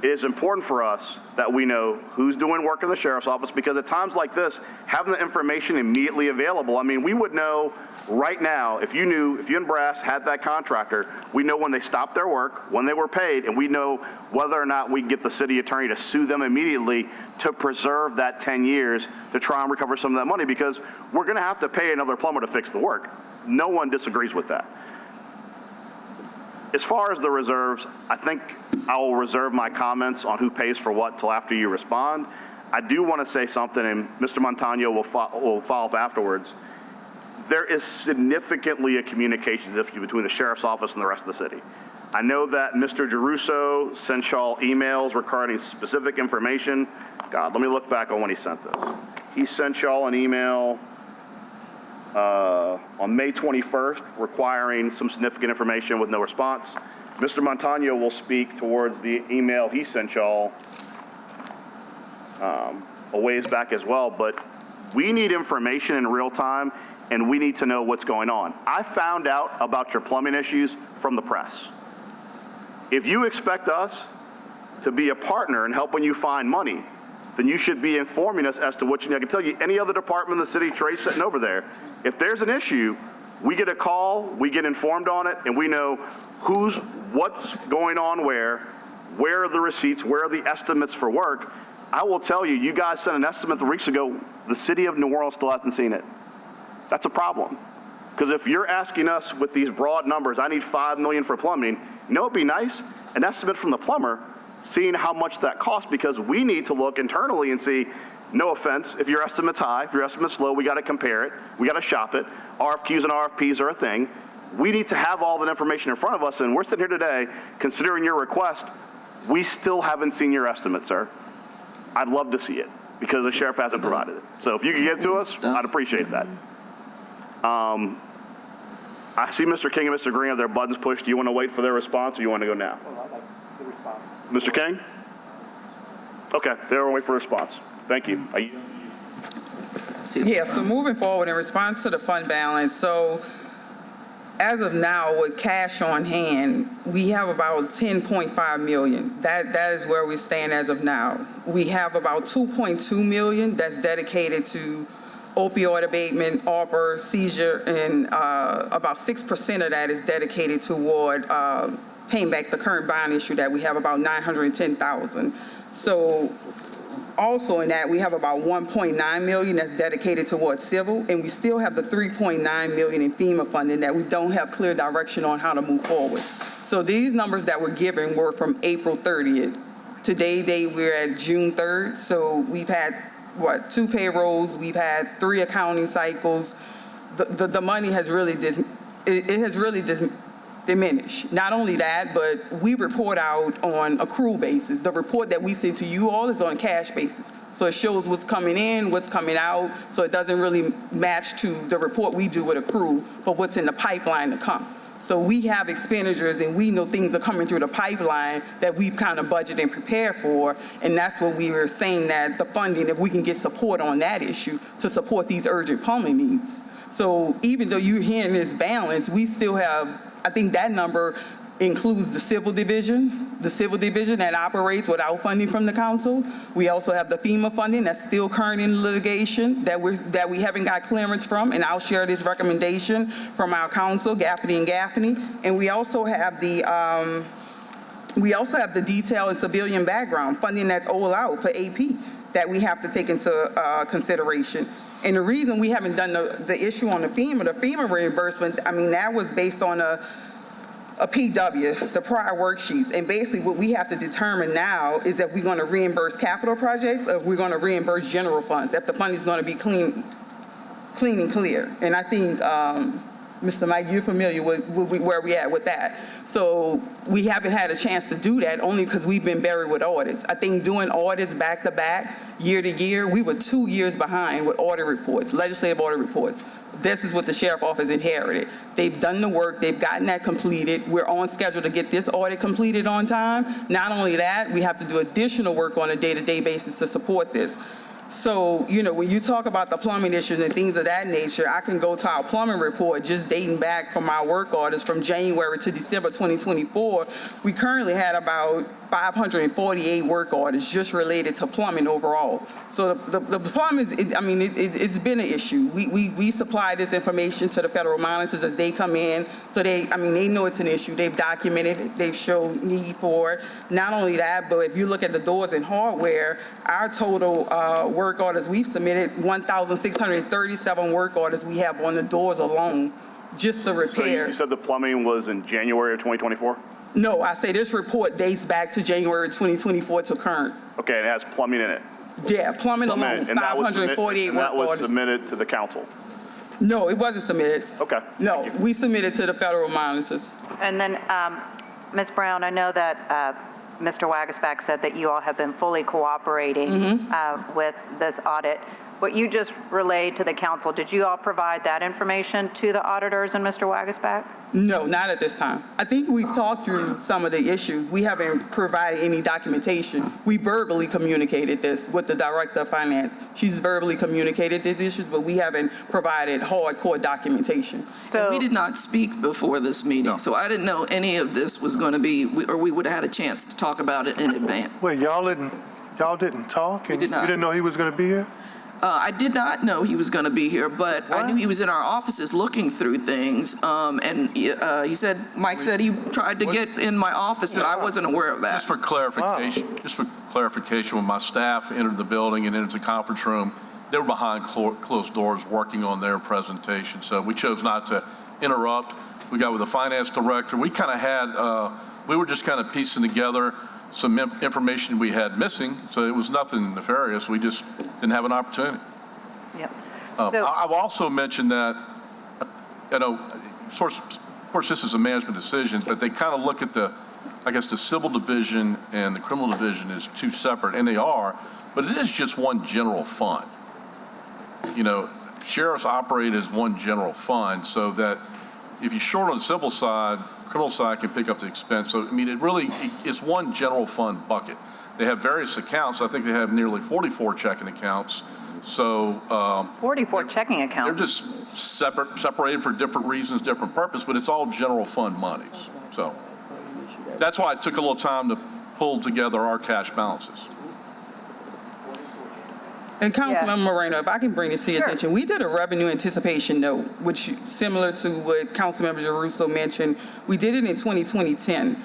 it is important for us that we know who's doing work in the sheriff's office, because at times like this, having the information immediately available, I mean, we would know right now, if you and Brass had that contractor, we know when they stopped their work, when they were paid, and we know whether or not we can get the city attorney to sue them immediately to preserve that 10 years to try and recover some of that money, because we're going to have to pay another plumber to fix the work. No one disagrees with that. As far as the reserves, I think I will reserve my comments on who pays for what till after you respond. I do want to say something, and Mr. Montano will follow up afterwards. There is significantly a communications issue between the sheriff's office and the rest of the city. I know that Mr. Geruso sent y'all emails regarding specific information. God, let me look back on when he sent this. He sent y'all an email on May 21st requiring some significant information with no response. Mr. Montano will speak towards the email he sent y'all a ways back as well, but we need information in real time, and we need to know what's going on. I found out about your plumbing issues from the press. If you expect us to be a partner in helping you find money, then you should be informing us as to what you need. I can tell you, any other department in the city, Trey's sitting over there, if there's an issue, we get a call, we get informed on it, and we know what's going on where are the receipts, where are the estimates for work. I will tell you, you guys sent an estimate 3 weeks ago, the city of New Orleans still hasn't seen it. That's a problem. Because if you're asking us with these broad numbers, I need $5 million for plumbing, you know it'd be nice? An estimate from the plumber, seeing how much that costs, because we need to look internally and see, no offense, if your estimate's high, if your estimate's low, we got to compare it, we got to shop it. RFQs and RFPs are a thing. We need to have all that information in front of us, and we're sitting here today, considering your request, we still haven't seen your estimate, sir. I'd love to see it, because the sheriff hasn't provided it. So if you could get it to us, I'd appreciate that. I see Mr. King and Mr. Green have their buttons pushed. Do you want to wait for their response, or you want to go now? Mr. King? Okay, they'll wait for a response. Thank you. yeah, so moving forward in response to the fund balance, so as of now, with cash on hand, we have about $10.5 million. That is where we stand as of now. We have about $2.2 million that's dedicated to opioid abatement, ARPA, seizure, and about 6% of that is dedicated toward paying back the current bond issue that we have, about $910,000. So Also in that, we have about 1.9 million that's dedicated towards civil, and we still have the 3.9 million in FEMA funding that we don't have clear direction on how to move forward. So these numbers that we're given were from April 30th. Today, we're at June 3rd, so we've had, 2 payrolls, we've had 3 accounting cycles. The money has really, diminished. Not only that, but we report out on accrual basis. The report that we send to you all is on cash basis. So it shows what's coming in, what's coming out, so it doesn't really match to the report we do with accrual, but what's in the pipeline to come. So we have expenditures and we know things are coming through the pipeline that we've kind of budgeted and prepared for, and that's what we were saying, that the funding, if we can get support on that issue to support these urgent plumbing needs. So even though you're hearing this balance, we still have, I think that number includes the civil division that operates without funding from the council. We also have the FEMA funding that's still current in litigation that we haven't got clearance from, and I'll share this recommendation from our council, Gaffney and Gaffney. And we also have the detail and civilian background funding that's all out for AP that we have to take into consideration. And the reason we haven't done the issue on the FEMA reimbursement, I mean, that was based on a PW, the prior worksheets. And basically what we have to determine now is if we're going to reimburse capital projects or if we're going to reimburse general funds, if the funding is going to be clean and clear. And I think, Mr. Mike, you're familiar with where we at with that. So we haven't had a chance to do that only because we've been buried with audits. I think doing audits back to back, year to year, we were 2 years behind with audit reports, legislative audit reports. This is what the sheriff office inherited. They've done the work, they've gotten that completed. We're on schedule to get this audit completed on time. Not only that, we have to do additional work on a day-to-day basis to support this. So, you know, when you talk about the plumbing issues and things of that nature, I can go to our plumbing report just dating back from our work orders from January to December 2024. We currently had about 548 work orders just related to plumbing overall. So the plumbing, it's been an issue. We supply this information to the federal monitors as they come in. So they know it's an issue. They've documented it. They've shown need for it. Not only that, but if you look at the doors and hardware, our total work orders we've submitted, 1,637 work orders we have on the doors alone, just the repair. So you said the plumbing was in January of 2024? No, I say this report dates back to January 2024 to current. Okay, it has plumbing in it. Yeah, plumbing alone, 548 work that was orders. submitted to the council? No, it wasn't submitted. Okay. No, we submitted to the federal monitors. And then, Ms. Brown, I know that Mr. Wagasback said that you all have been fully cooperating with this audit. What you just relayed to the council, did you all provide that information to the auditors and Mr. Wagasback? No, not at this time. I think we've talked through some of the issues. We haven't provided any documentation. We verbally communicated this with the director of finance. She's verbally communicated these issues, but we haven't provided hardcore documentation. So We did not speak before this meeting, so I didn't know any of this was going to be, or we would have had a chance to talk about it in advance. Wait, y'all didn't talk? We did not. You didn't know he was going to be here? I did not know he was going to be here, but I knew he was in our offices looking through things. Mike said he tried to get in my office, but I wasn't aware of that. Just for clarification, when my staff entered the building and entered the conference room, they were behind closed doors working on their presentation. So we chose not to interrupt. We got with the finance director. We kind of had, we were just kind of piecing together some information we had missing, so it was nothing nefarious. We just didn't have an opportunity. Yep. I've also mentioned that, of course, this is a management decision, but they kind of look at the civil division and the criminal division as two separate, and they are, but it is just one general fund. You know, sheriffs operate as one general fund, so that if you're short on the civil side, criminal side can pick up the expense. So, it's one general fund bucket. They have various accounts. I think they have nearly 44 checking accounts. So 44 checking accounts. They're just separated for different reasons, different purpose, but it's all general fund monies. So that's why it took a little time to pull together our cash balances. And Councilmember Moreno, if I can bring this to your Sure. attention, we did a revenue anticipation note, which similar to what Councilmember Jeruso mentioned, we did it in 2010.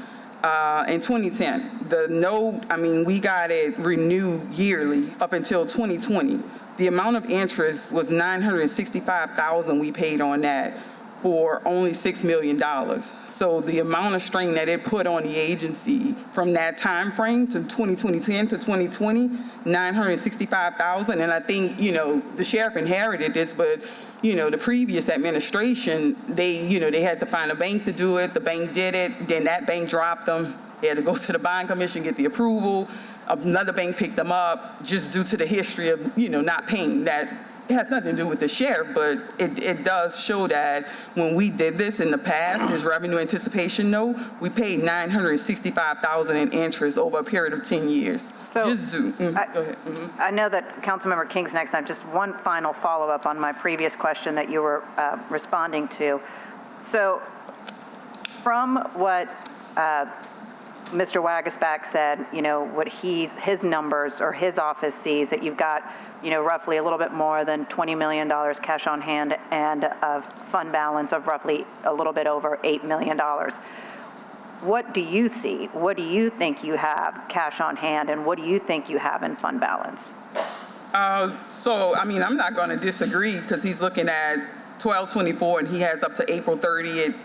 in 2010. The note, I mean, we got it renewed yearly up until 2020. The amount of interest was $965,000 we paid on that for only $6 million. So the amount of strain that it put on the agency from that time frame to 2010 to 2020, $965,000. And I think, you know, the sheriff inherited this, but, you know, the previous administration, they had to find a bank to do it. The bank did it. Then that bank dropped them. They had to go to the bond commission, get the approval. Another bank picked them up just due to the history of, you know, not paying that. It has nothing to do with the sheriff, but it does show that when we did this in the past, this revenue anticipation note, we paid $965,000 in interest over a period of 10 years. So go ahead. I know that Councilmember King's next. I have just one final follow-up on my previous question that you were responding to. So from what Mr. Wagasback said, you know, what his numbers or his office sees, that you've got, you know, roughly a little bit more than $20 million cash on hand and a fund balance of roughly a little bit over $8 million. What do you see? What do you think you have cash on hand, and what do you think you have in fund balance? So, I mean, I'm not going to disagree because he's looking at 12/24 and he has up to April 30th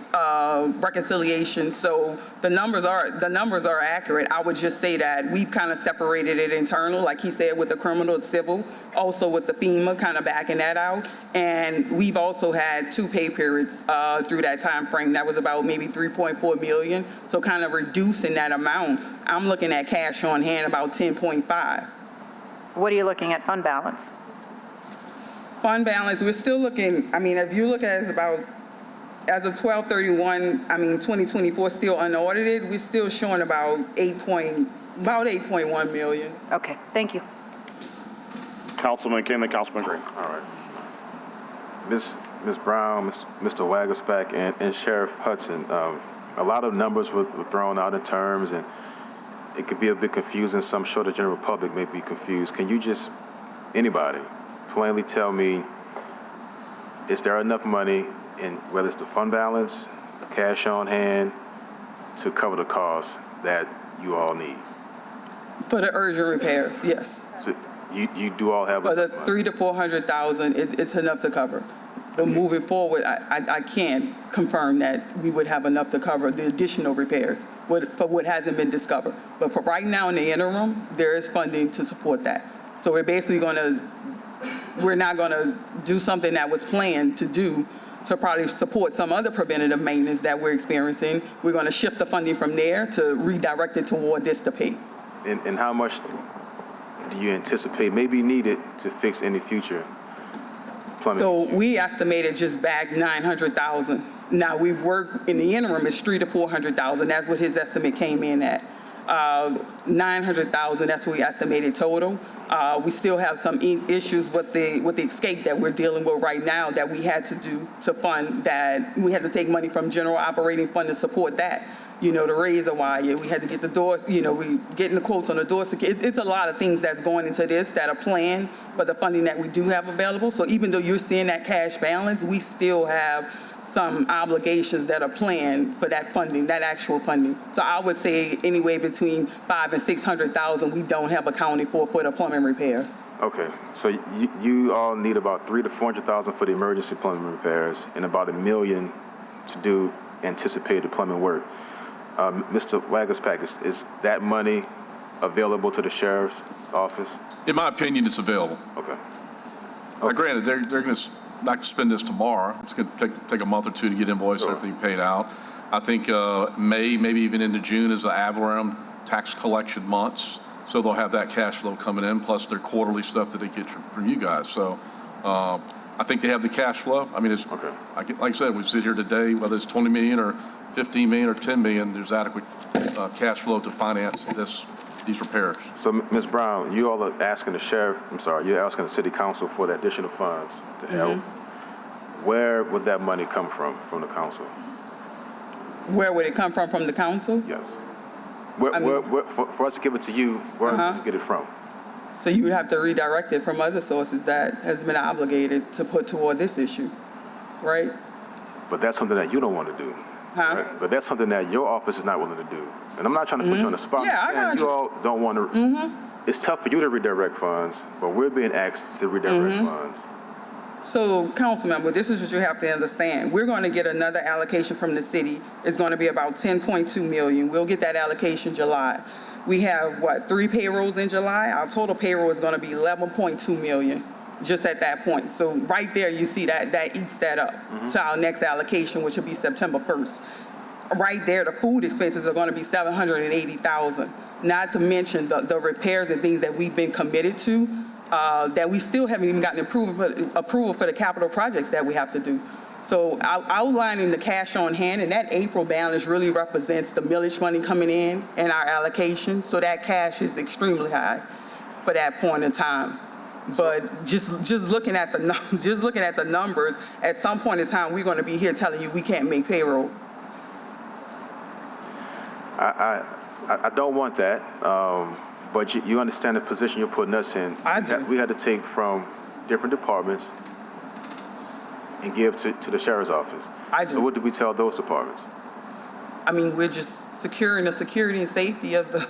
reconciliation. So the numbers are accurate. I would just say that we've kind of separated it internal, like he said, with the criminal and civil, also with the FEMA kind of backing that out. And we've also had 2 pay periods through that time frame. That was about maybe 3.4 million. So kind of reducing that amount. I'm looking at cash on hand about 10.5. What are you looking at fund balance? Fund balance, we're still looking, I mean, if you look at it, about, as of 12/31, I mean, 2024, still unaudited, we're still showing about 8.1 million. Okay, thank you. Councilman King, then Councilman Green. All right. Ms. Brown, Mr. Wagasback, and Sheriff Hudson, a lot of numbers were thrown out in terms, and it could be a bit confusing, so I'm sure the general public may be confused. Can you just, anybody, plainly tell me, is there enough money in, whether it's the fund balance, cash on hand, to cover the costs that you all need? For the urgent repairs, yes. So you do all have For the enough money? 300,000 to 400,000, it's enough to cover. But moving forward, I can't confirm that we would have enough to cover the additional repairs for what hasn't been discovered. But for right now in the interim, there is funding to support that. So we're basically we're not going to do something that was planned to do to probably support some other preventative maintenance that we're experiencing. We're going to shift the funding from there to redirect it toward this to pay. And how much do you anticipate may be needed to fix any future plumbing? So we estimated just back 900,000. Now we've worked in the interim, it's 300,000 to 400,000. That's what his estimate came in at. 900,000, that's what we estimated total. We still have some issues with the escape that we're dealing with right now that we had to do to fund that. We had to take money from general operating fund to support that. You know, the razor wire, we had to get the doors, you know, we getting the quotes on the doors. It's a lot of things that's going into this that are planned for the funding that we do have available. So even though you're seeing that cash balance, we still have some obligations that are planned for that funding, that actual funding. So I would say anywhere between 500,000 and 600,000 we don't have accounted for the plumbing repairs. Okay, so you all need about 300,000 to 400,000 for the emergency plumbing repairs and about $1 million to do anticipated plumbing work. Mr. Wagasback, is that money available to the sheriff's office? In my opinion, it's available. Okay. Granted, they're going to not spend this tomorrow. It's going to take a month or 2 to get invoiced and everything paid out. I think May, maybe even into June is the ad valorem tax collection months. So they'll have that cash flow coming in, plus their quarterly stuff that they get from you guys. So I think they have the cash flow. I mean, it's Okay. like I said, we sit here today, whether it's 20 million or 15 million or 10 million, there's adequate cash flow to finance these repairs. So, Ms. Brown, you all are asking you're asking the city council for the additional funds to help. Where would that money come from the council? Where would it come from the council? Yes. For us to give it to you, where would you get it from? So you would have to redirect it from other sources that has been obligated to put toward this issue, right? But that's something that you don't want to do. Huh? But that's something that your office is not willing to do. And I'm not trying to put you on the spot. Yeah, I got you you. all don't want to. It's tough for you to redirect funds, but we're being asked to redirect funds. So, Councilmember, this is what you have to understand. We're going to get another allocation from the city. It's going to be about $10.2 million. We'll get that allocation July. We have, 3 payrolls in July? Our total payroll is going to be $11.2 million just at that point. So right there, you see that eats that up to our next allocation, which will be September 1st. Right there, the food expenses are going to be $780,000. Not to mention the repairs and things that we've been committed to, that we still haven't even gotten approval for the capital projects that we have to do. So outlining the cash on hand, and that April balance really represents the millage money coming in and our allocation. So that cash is extremely high for that point in time. But just looking at the numbers, at some point in time, we're going to be here telling you we can't make payroll. I don't want that, but you understand the position you're putting us in. I do. That we had to take from different departments and give to the sheriff's office. I do. So what do we tell those departments? I mean, we're just securing the security and safety of the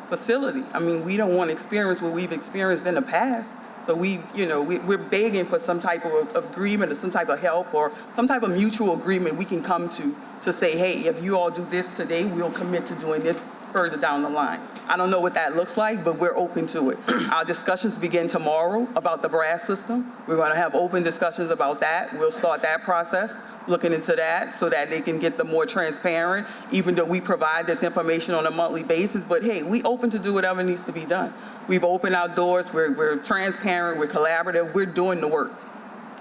facility. I mean, we don't want to experience what we've experienced in the past. So we're begging for some type of agreement or some type of help or some type of mutual agreement we can come to say, hey, if you all do this today, we'll commit to doing this further down the line. I don't know what that looks like, but we're open to it. Our discussions begin tomorrow about the brass system. We're going to have open discussions about that. We'll start that process, looking into that so that they can get the more transparent, even though we provide this information on a monthly basis. But hey, we open to do whatever needs to be done. We've opened our doors. We're transparent. We're collaborative. We're doing the work.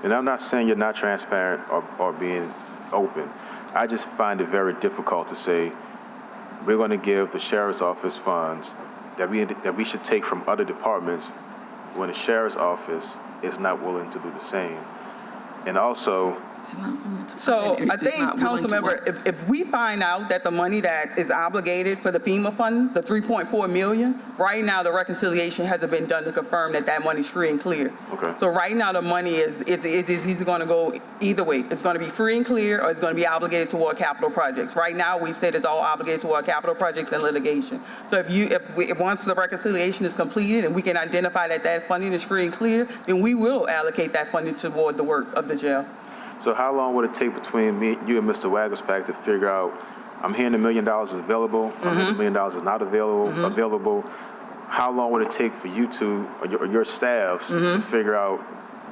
And I'm not saying you're not transparent or being open. I just find it very difficult to say we're going to give the sheriff's office funds that we should take from other departments when the sheriff's office is not willing to do the same. And also, so I think, Councilmember, if we find out that the money that is obligated for the FEMA fund, the $3.4 million, right now the reconciliation hasn't been done to confirm that money's free and clear. Okay. So right now the money is either going to go either way. It's going to be free and clear, or it's going to be obligated toward capital projects. Right now we said it's all obligated toward capital projects and litigation. So if once the reconciliation is completed and we can identify that funding is free and clear, then we will allocate that funding toward the work of the jail. so how long would it take between you and Mr. Wagerspack to figure out, I'm hearing $1 million is available, I'm hearing $1 million is not available. How long would it take for you two or your staffs to figure out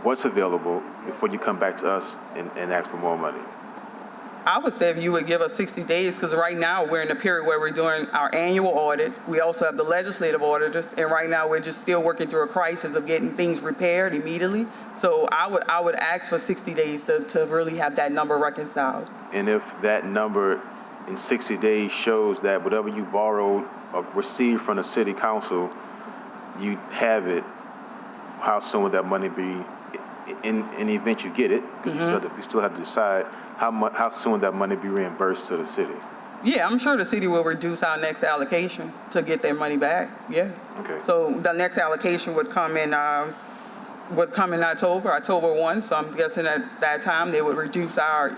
what's available before you come back to us and ask for more money? I would say if you would give us 60 days, because right now we're in a period where we're doing our annual audit. We also have the legislative auditors, and right now we're just still working through a crisis of getting things repaired immediately. So I would ask for 60 days to really have that number reconciled. And if that number in 60 days shows that whatever you borrowed or received from the city council, you have it, how soon would that money be in the event you get it? Because we still have to decide how soon would that money be reimbursed to the city. Yeah, I'm sure the city will reduce our next allocation to get their money back. Yeah. Okay. So the next allocation would come in October 1. So I'm guessing at that time they would reduce our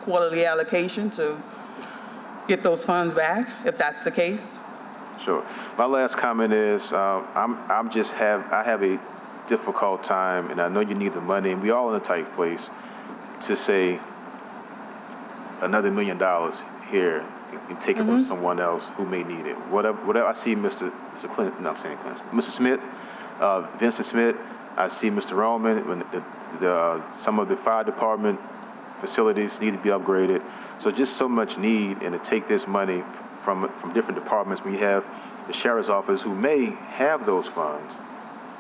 quarterly allocation to get those funds back, if that's the case. Sure. My last comment is I have a difficult time, and I know you need the money, and we all in a tight place, to say another $1 million here and take it from someone else who may need it. Whatever. I see Mr. Clinton. No, I'm saying Clinton. Mr. Smith, Vincent Smith. I see Mr. Roman. When some of the fire department facilities need to be upgraded. So just so much need, and to take this money from different departments. We have the sheriff's office who may have those funds.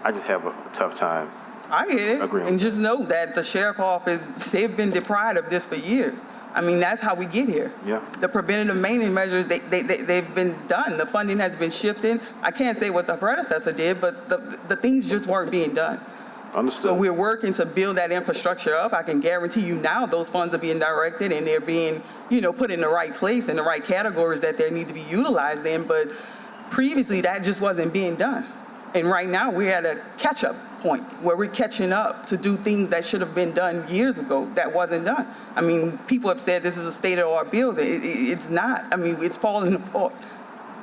I just have a tough time. I get it. Agreeing. And just know that the sheriff's office, they've been deprived of this for years. I mean, that's how we get here. Yeah. The preventative maintenance measures, they've been done. The funding has been shifted. I can't say what the predecessor did, but the things just weren't being done. Understood. So we're working to build that infrastructure up. I can guarantee you now those funds are being directed and they're being, put in the right place, in the right categories that they need to be utilized in. But previously, that just wasn't being done. And right now, we're at a catch-up point where we're catching up to do things that should have been done years ago that wasn't done. I mean, people have said this is a state-of-the-art building. It's not. I mean, it's falling apart.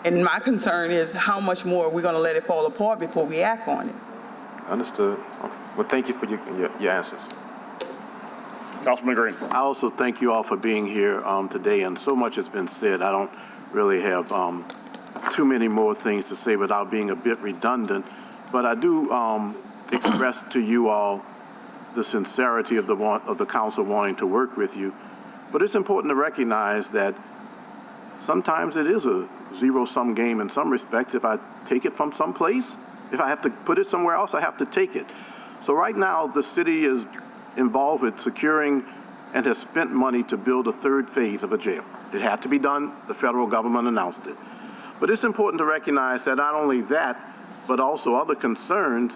And my concern is how much more are we going to let it fall apart before we act on it? Understood. Well, thank you for your answers. Councilman Green. I also thank you all for being here today, and so much has been said. I don't really have too many more things to say without being a bit redundant, but I do express to you all the sincerity of the council wanting to work with you. But it's important to recognize that sometimes it is a zero-sum game in some respects. If I take it from someplace, if I have to put it somewhere else, I have to take it. So right now, the city is involved with securing and has spent money to build a third phase of a jail. It had to be done. The federal government announced it. But it's important to recognize that not only that, but also other concerns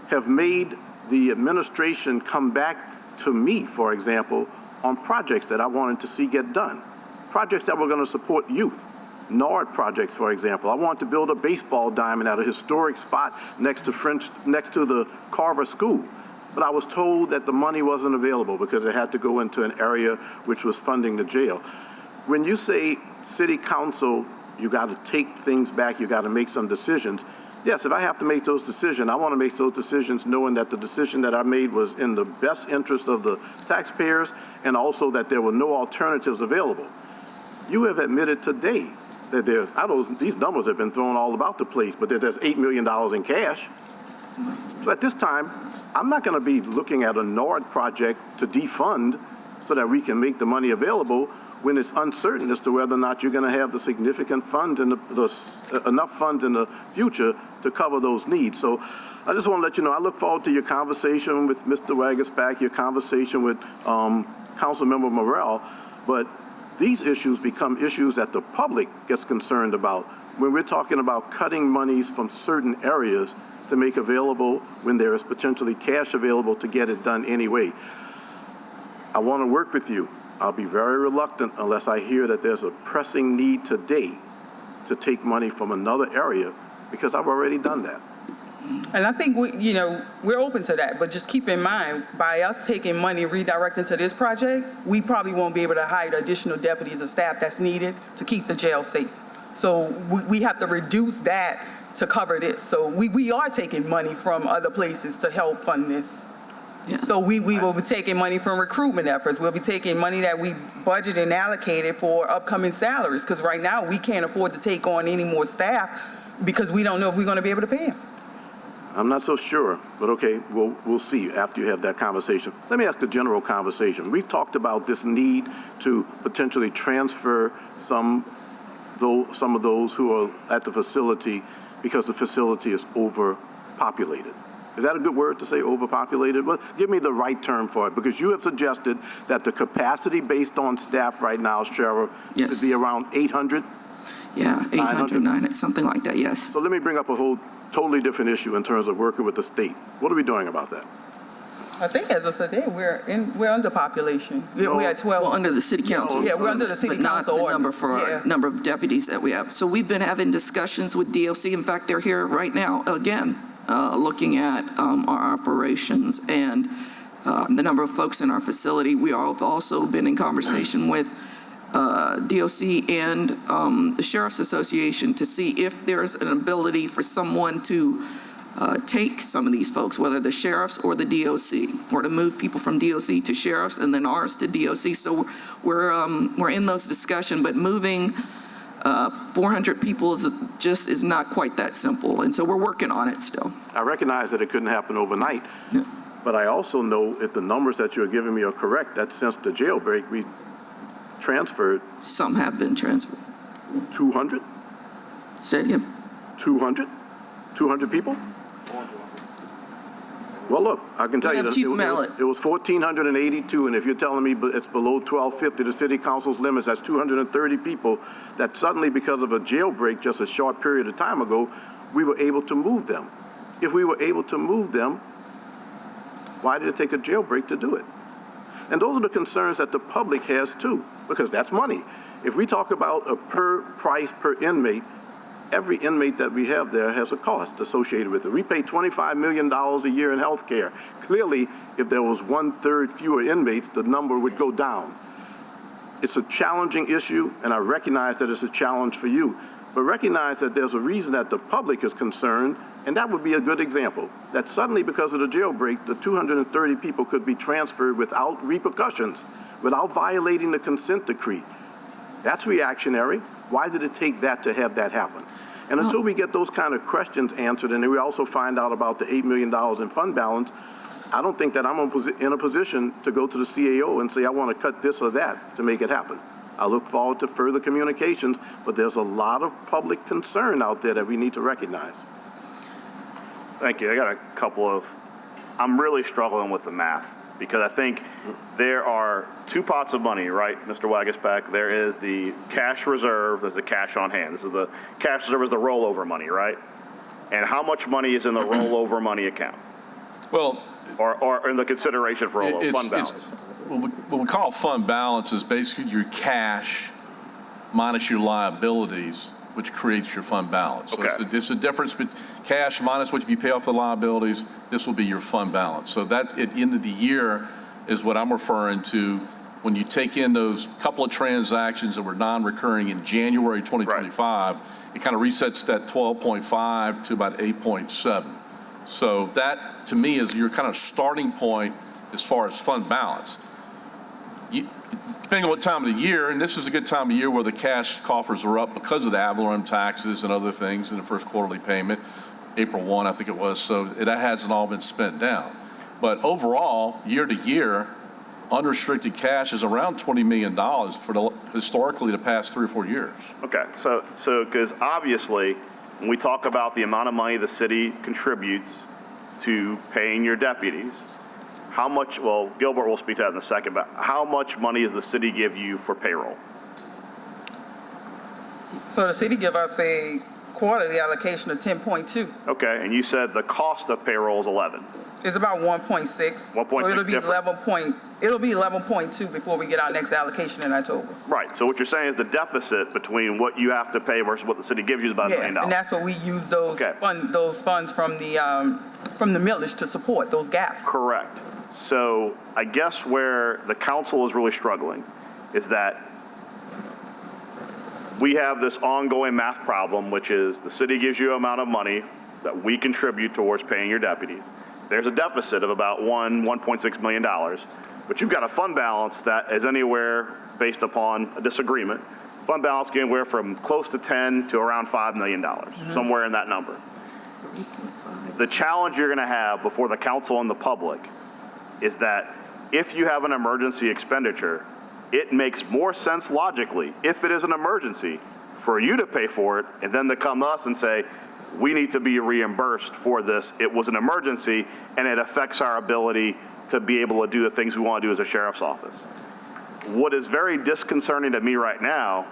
have made the administration come back to me, for example, on projects that I wanted to see get done. Projects that were going to support youth. NORD projects, for example. I wanted to build a baseball diamond at a historic spot next to the Carver School. But I was told that the money wasn't available because it had to go into an area which was funding the jail. When you say city council, you got to take things back, you got to make some decisions. Yes, if I have to make those decisions, I want to make those decisions knowing that the decision that I made was in the best interest of the taxpayers and also that there were no alternatives available. You have admitted today that there's, these numbers have been thrown all about the place, but that there's $8 million in cash. So at this time, I'm not going to be looking at a NORD project to defund so that we can make the money available when it's uncertain as to whether or not you're going to have the significant funds and enough funds in the future to cover those needs. So I just want to let you know, I look forward to your conversation with Mr. Wagerspack, your conversation with Councilmember Morrell, but these issues become issues that the public gets concerned about when we're talking about cutting monies from certain areas to make available when there is potentially cash available to get it done anyway. I want to work with you. I'll be very reluctant unless I hear that there's a pressing need today to take money from another area because I've already done that. And I think we're open to that, but just keep in mind, by us taking money redirecting to this project, we probably won't be able to hire the additional deputies and staff that's needed to keep the jail safe. So we have to reduce that to cover this. So we are taking money from other places to help fund this. Yeah. So we will be taking money from recruitment efforts. We'll be taking money that we budgeted and allocated for upcoming salaries, because right now we can't afford to take on any more staff because we don't know if we're going to be able to pay them. I'm not so sure, but okay, we'll see after you have that conversation. Let me ask a general conversation. We've talked about this need to potentially transfer some of those who are at the facility because the facility is overpopulated. Is that a good word to say, overpopulated? Well, give me the right term for it, because you have suggested that the capacity based on staff right now, Sheriff, yes, should be around 800? Yeah, 800, 900, something like that, yes. So let me bring up a whole totally different issue in terms of working with the state. What are we doing about that? I think, as I said, we're under population. We're at 12. Well, under the city council. Yeah, we're under the city council but not the number for number of deputies that we have. So we've been having discussions with DOC. In fact, they're here right now again, looking at our operations and the number of folks in our facility. We have also been in conversation with DOC and the Sheriff's Association to see if there's an ability for someone to take some of these folks, whether the sheriffs or the DOC, or to move people from DOC to sheriffs and then ours to DOC. So we're in those discussions, but moving 400 people is not quite that simple, and so we're working on it still. I recognize that it couldn't happen overnight, yeah, but I also know if the numbers that you're giving me are correct, that since the jailbreak, we transferred. Some have been transferred. 200? Say again. 200? 200 people? Well, look, I can tell you that it was 1,482, and if you're telling me it's below 1,250, the city council's limits, that's 230 people that suddenly, because of a jailbreak just a short period of time ago, we were able to move them. If we were able to move them, why did it take a jailbreak to do it? And those are the concerns that the public has too, because that's money. If we talk about a per price per inmate, every inmate that we have there has a cost associated with it. We pay $25 million a year in health care. Clearly, if there was 1/3 fewer inmates, the number would go down. It's a challenging issue, and I recognize that it's a challenge for you, but recognize that there's a reason that the public is concerned, and that would be a good example, that suddenly because of the jailbreak, the 230 people could be transferred without repercussions, without violating the consent decree. That's reactionary. Why did it take that to have that happen? And until we get those kind of questions answered, and then we also find out about the $8 million in fund balance, I don't think that I'm in a position to go to the CAO and say, I want to cut this or that to make it happen. I look forward to further communications, but there's a lot of public concern out there that we need to recognize. Thank you. I got a couple of, I'm really struggling with the math because I think there are two pots of money, right, Mr. Wagaspack? There is the cash reserve, there's the cash on hand. This is the cash reserve is the rollover money, right? And how much money is in the rollover money account? Well, or in the consideration for fund balance? What we call fund balance is basically your cash minus your liabilities, which creates your fund balance. So Okay. it's the difference between cash minus what if you pay off the liabilities, this will be your fund balance. So that at the end of the year is what I'm referring to when you take in those couple of transactions that were non-recurring in January 2025, right. It kind of resets that 12.5 to about 8.7. So that, to me, is your kind of starting point as far as fund balance. Depending on what time of the year, and this is a good time of year where the cash coffers are up because of the ad valorem taxes and other things in the first quarterly payment, April 1, I think it was, so that hasn't all been spent down. But overall, year to year, unrestricted cash is around $20 million for historically the past 3 or 4 years. Okay, so because obviously, when we talk about the amount of money the city contributes to paying your deputies, how much, well, Gilbert will speak to that in a second, but how much money does the city give you for payroll? So the city give us a quarterly allocation of 10.2. Okay, and you said the cost of payroll is 11. It's about 1.6. 1.6 So it'll be different. It'll be 11.2 before we get our next allocation in October. Right, so what you're saying is the deficit between what you have to pay versus what the city gives you is about $1 million. And that's what we use those funds from the millage to support those gaps. Correct. So I guess where the council is really struggling is that we have this ongoing math problem, which is the city gives you an amount of money that we contribute towards paying your deputies. There's a deficit of about $1.6 million, but you've got a fund balance that is anywhere based upon a disagreement. Fund balance can anywhere from close to 10 to around $5 million, somewhere in that number. The challenge you're going to have before the council and the public is that if you have an emergency expenditure, it makes more sense logically, if it is an emergency, for you to pay for it and then to come to us and say, we need to be reimbursed for this. It was an emergency and it affects our ability to be able to do the things we want to do as a sheriff's office. What is very disconcerting to me right now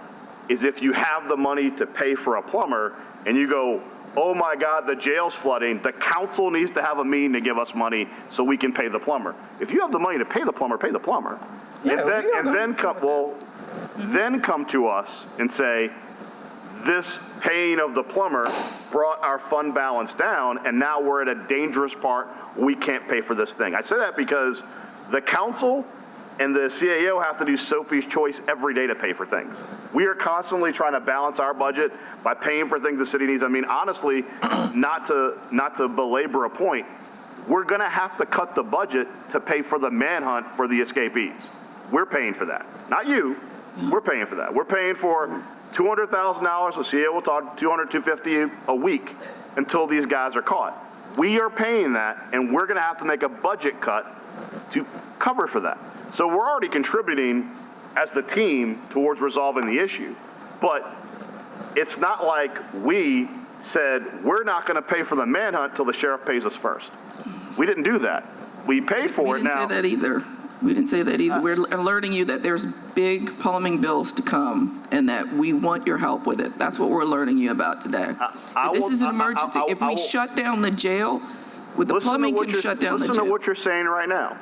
is if you have the money to pay for a plumber and you go, oh my God, the jail's flooding, the council needs to have a meeting to give us money so we can pay the plumber. If you have the money to pay the plumber, pay the plumber. Yeah, then come to us and say, this paying of the plumber brought our fund balance down, and now we're at a dangerous part. We can't pay for this thing. I say that because the council and the CAO have to do Sophie's choice every day to pay for things. We are constantly trying to balance our budget by paying for things the city needs. I mean, honestly, not to belabor a point, we're going to have to cut the budget to pay for the manhunt for the escapees. We're paying for that. Not you. We're paying for that. We're paying for $200,000. The CAO will talk $200, $250 a week until these guys are caught. We are paying that, and we're going to have to make a budget cut to cover for that. So we're already contributing as the team towards resolving the issue. But it's not like we said, we're not going to pay for the manhunt till the sheriff pays us first. We didn't do that. We paid for it now. We didn't say that either. We didn't say that either. We're alerting you that there's big plumbing bills to come and that we want your help with it. That's what we're alerting you about today. This is an emergency. If we shut down the jail, with the plumbing can shut down the jail. Listen to what you're saying right now.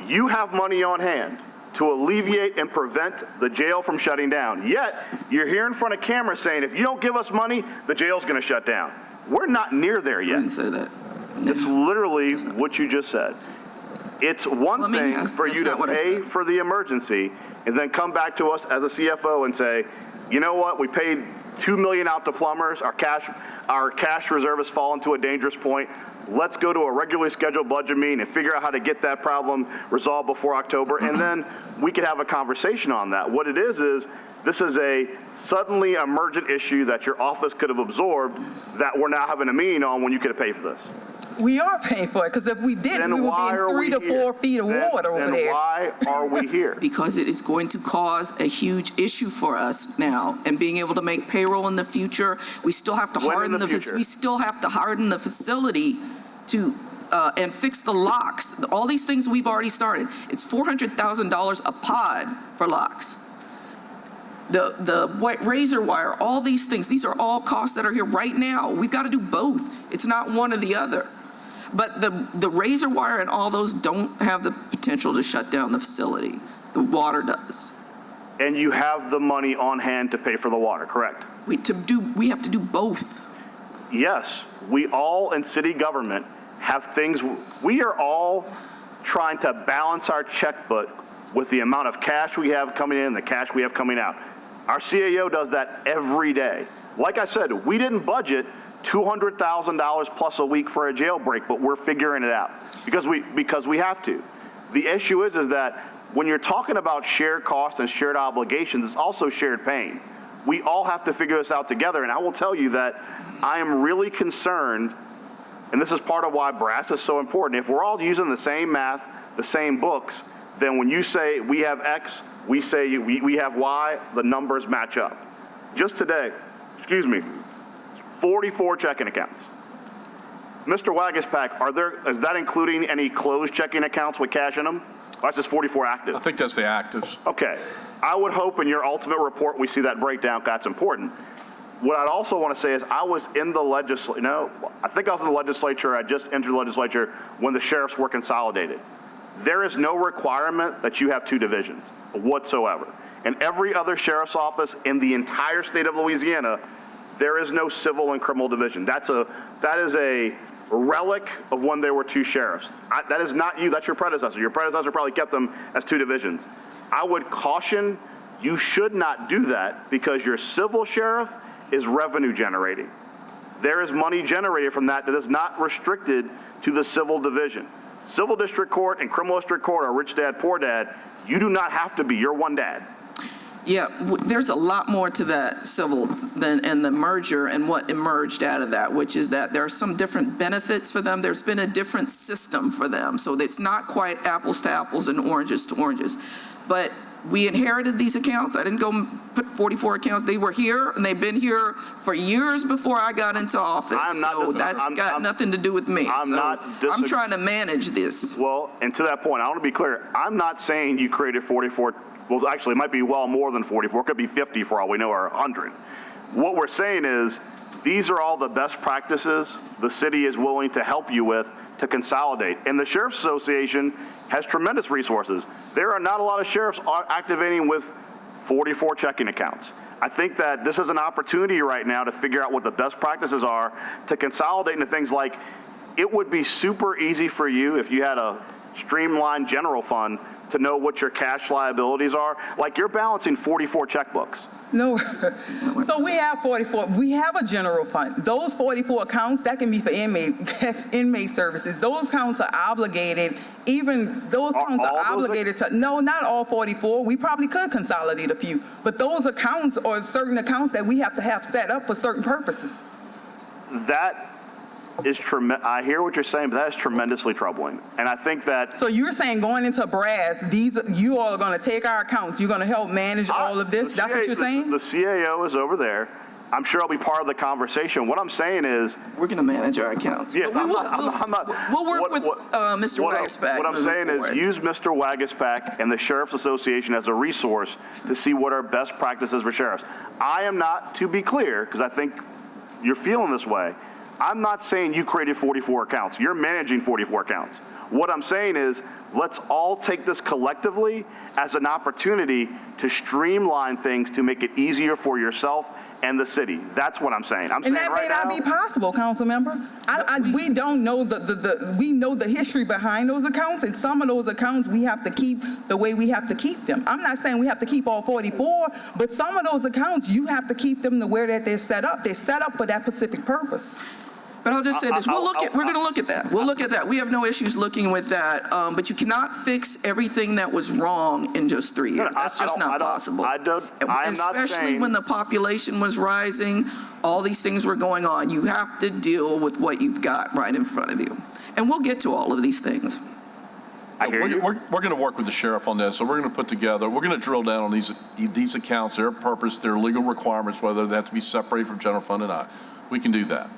You have money on hand to alleviate and prevent the jail from shutting down. Yet, you're here in front of camera saying, if you don't give us money, the jail's going to shut down. We're not near there yet. I didn't say that. It's literally what you just said. It's one thing for you to pay for the emergency and then come back to us as a CFO and say, you know what, we paid $2 million out to plumbers, our cash reserve has fallen to a dangerous point. Let's go to a regularly scheduled budget meeting and figure out how to get that problem resolved before October, and then we could have a conversation on that. What it is this is a suddenly emergent issue that your office could have absorbed that we're now having a meeting on when you could have paid for this. We are paying for it, because if we didn't, we would be in 3 to 4 feet of water over there. Then why are we here? Because it is going to cause a huge issue for us now, and being able to make payroll in the future. We still have to harden we still have to harden the facility to and fix the locks. All these things we've already started. It's $400,000 a pod for locks. The razor wire, all these things, these are all costs that are here right now. We've got to do both. It's not one or the other. But the razor wire and all those don't have the potential to shut down the facility. The water does. And you have the money on hand to pay for the water, correct? We have to do both. Yes, we all in city government have things. We are all trying to balance our checkbook with the amount of cash we have coming in and the cash we have coming out. Our CAO does that every day. Like I said, we didn't budget $200,000 plus a week for a jail break, but we're figuring it out because we have to. The issue is that when you're talking about shared costs and shared obligations, it's also shared pain. We all have to figure this out together, and I will tell you that I am really concerned, and this is part of why brass is so important. If we're all using the same math, the same books, then when you say we have X, we say we have Y, the numbers match up. Just today, 44 checking accounts. Mr. Wagaspak, is that including any closed checking accounts with cash in them? Or that's just 44 active? I think that's the actives. Okay. I would hope in your ultimate report we see that breakdown. That's important. What I'd also want to say is I was in the legislature. I think I was in the legislature. I just entered the legislature when the sheriffs were consolidated. There is no requirement that you have 2 divisions whatsoever. In every other sheriff's office in the entire state of Louisiana, there is no civil and criminal division. That is a relic of when there were 2 sheriffs. That is not you. That's your predecessor. Your predecessor probably kept them as 2 divisions. I would caution you should not do that because your civil sheriff is revenue generating. There is money generated from that is not restricted to the civil division. Civil district court and criminal district court are rich dad, poor dad. You do not have to be. You're one dad. Yeah, there's a lot more to that civil and the merger and what emerged out of that, which is that there are some different benefits for them. There's been a different system for them. So it's not quite apples to apples and oranges to oranges. But we inherited these accounts. I didn't go put 44 accounts. They were here, and they've been here for years before I got into office. So that's got nothing to do with me. I'm trying to manage this. Well, and to that point, I want to be clear. I'm not saying you created 44. Well, actually, it might be well more than 44. It could be 50 for all we know, or 100. What we're saying is these are all the best practices the city is willing to help you with to consolidate. And the Sheriff's Association has tremendous resources. There are not a lot of sheriffs activating with 44 checking accounts. I think that this is an opportunity right now to figure out what the best practices are to consolidate into things like it would be super easy for you if you had a streamlined general fund to know what your cash liabilities are. Like you're balancing 44 checkbooks. No, so we have 44. We have a general fund. Those 44 accounts, that can be for that's inmate services. Those accounts are obligated, even those accounts are obligated to, no, not all 44. We probably could consolidate a few. But those accounts are certain accounts that we have to have set up for certain purposes. That is tremendous. I hear what you're saying, but that is tremendously troubling. And I think that. So you're saying going into brass, you all are going to take our accounts. You're going to help manage all of this. That's what you're saying? The CAO is over there. I'm sure I'll be part of the conversation. What I'm saying is. We're going to manage our accounts. Yes, we'll work with Mr. Wagaspak. What I'm saying is use Mr. Wagaspak and the Sheriff's Association as a resource to see what are best practices for sheriffs. I am not, to be clear, because I think you're feeling this way, I'm not saying you created 44 accounts. You're managing 44 accounts. What I'm saying is, let's all take this collectively as an opportunity to streamline things to make it easier for yourself and the city. That's what I'm saying. I'm And saying that right may not now, be possible, council member. We don't know we know the history behind those accounts, and some of those accounts we have to keep the way we have to keep them. I'm not saying we have to keep all 44, but some of those accounts, you have to keep them the way that they're set up. They're set up for that specific purpose. But I'll just say this, we're going to look at that. We'll look at that. We have no issues looking with that, but you cannot fix everything that was wrong in just 3 years. That's just not possible. I am not Especially saying, when the population was rising, all these things were going on. You have to deal with what you've got right in front of you. And we'll get to all of these things. I hear you. We're going to work with the sheriff on this, so we're going to put together, we're going to drill down on these accounts, their purpose, their legal requirements, whether they have to be separated from general fund or not. We can do that.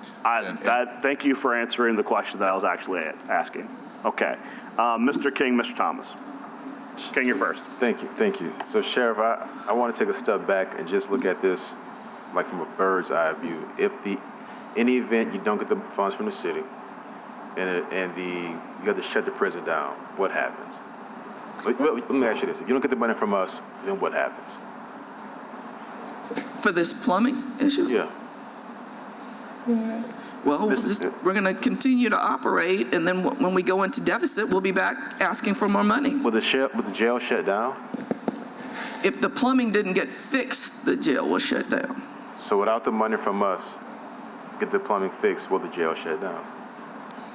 Thank you for answering the question that I was actually asking. Okay. Mr. King, Mr. Thomas. King, you're first. Thank you. So, Sheriff, I want to take a step back and just look at this like from a bird's eye view. If any event you don't get the funds from the city and you have to shut the prison down, what happens? Let me ask you this. If you don't get the money from us, then what happens? For this plumbing issue? Yeah. Well, we're going to continue to operate, and then when we go into deficit, we'll be back asking for more money. Will the jail shut down? If the plumbing didn't get fixed, the jail will shut down. So without the money from us, get the plumbing fixed, will the jail shut down?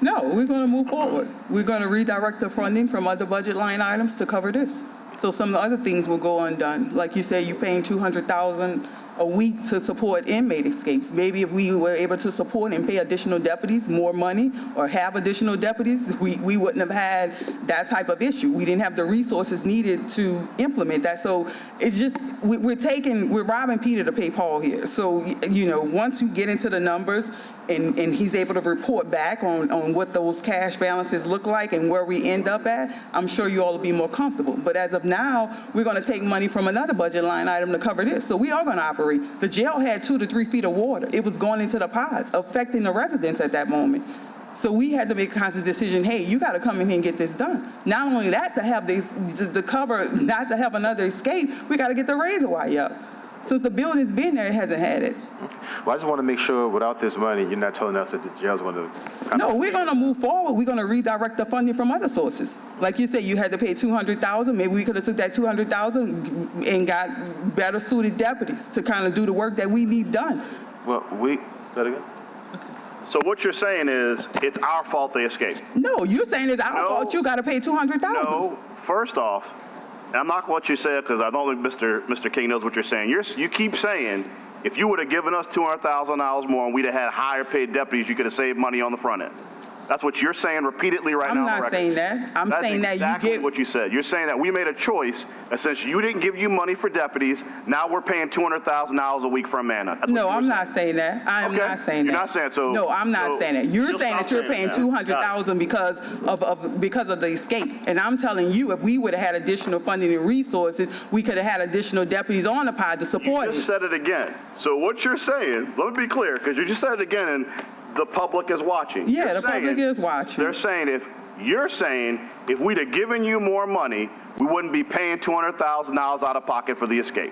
No, we're going to move forward. We're going to redirect the funding from other budget line items to cover this. So some of the other things will go undone. Like you say, you're paying $200,000 a week to support inmate escapes. Maybe if we were able to support and pay additional deputies more money or have additional deputies, we wouldn't have had that type of issue. We didn't have the resources needed to implement that. So it's just, we're robbing Peter to pay Paul here. So, once you get into the numbers and he's able to report back on what those cash balances look like and where we end up at, I'm sure you all will be more comfortable. But as of now, we're going to take money from another budget line item to cover this. So we are going to operate. The jail had 2 to 3 feet of water. It was going into the pods, affecting the residents at that moment. So we had to make a conscious decision, hey, you got to come in here and get this done. Not only that, to have the cover, not to have another escape, we got to get the razor wire up. Since the building's been there, it hasn't had it. Well, I just want to make sure without this money, you're not telling us that the jail's going to... No, we're going to move forward. We're going to redirect the funding from other sources. Like you said, you had to pay $200,000. Maybe we could have took that $200,000 and got better suited deputies to kind of do the work that we need done. Well, say that again? So what you're saying is, it's our fault they escaped. No, you're saying it's our fault. You got to pay $200,000. No, first off, and I'm not going to let you say it because I don't think Mr. King knows what you're saying. You keep saying, if you would have given us $200,000 more and we'd have had higher paid deputies, you could have saved money on the front end. That's what you're saying repeatedly right now on the record. I'm not saying that. I'm saying that you get... That's exactly what you said. You're saying that we made a choice that since you didn't give you money for deputies, now we're paying $200,000 a week for a man. No, I'm not saying that. I am not saying that. You're not saying so. No, I'm not saying that. You're saying that you're paying $200,000 because of the escape. And I'm telling you, if we would have had additional funding and resources, we could have had additional deputies on the pod to support it. You just said it again. So what you're saying, let me be clear, because you just said it again, and the public is watching. Yeah, the public is watching. They're saying if we'd have given you more money, we wouldn't be paying $200,000 out of pocket for the escape.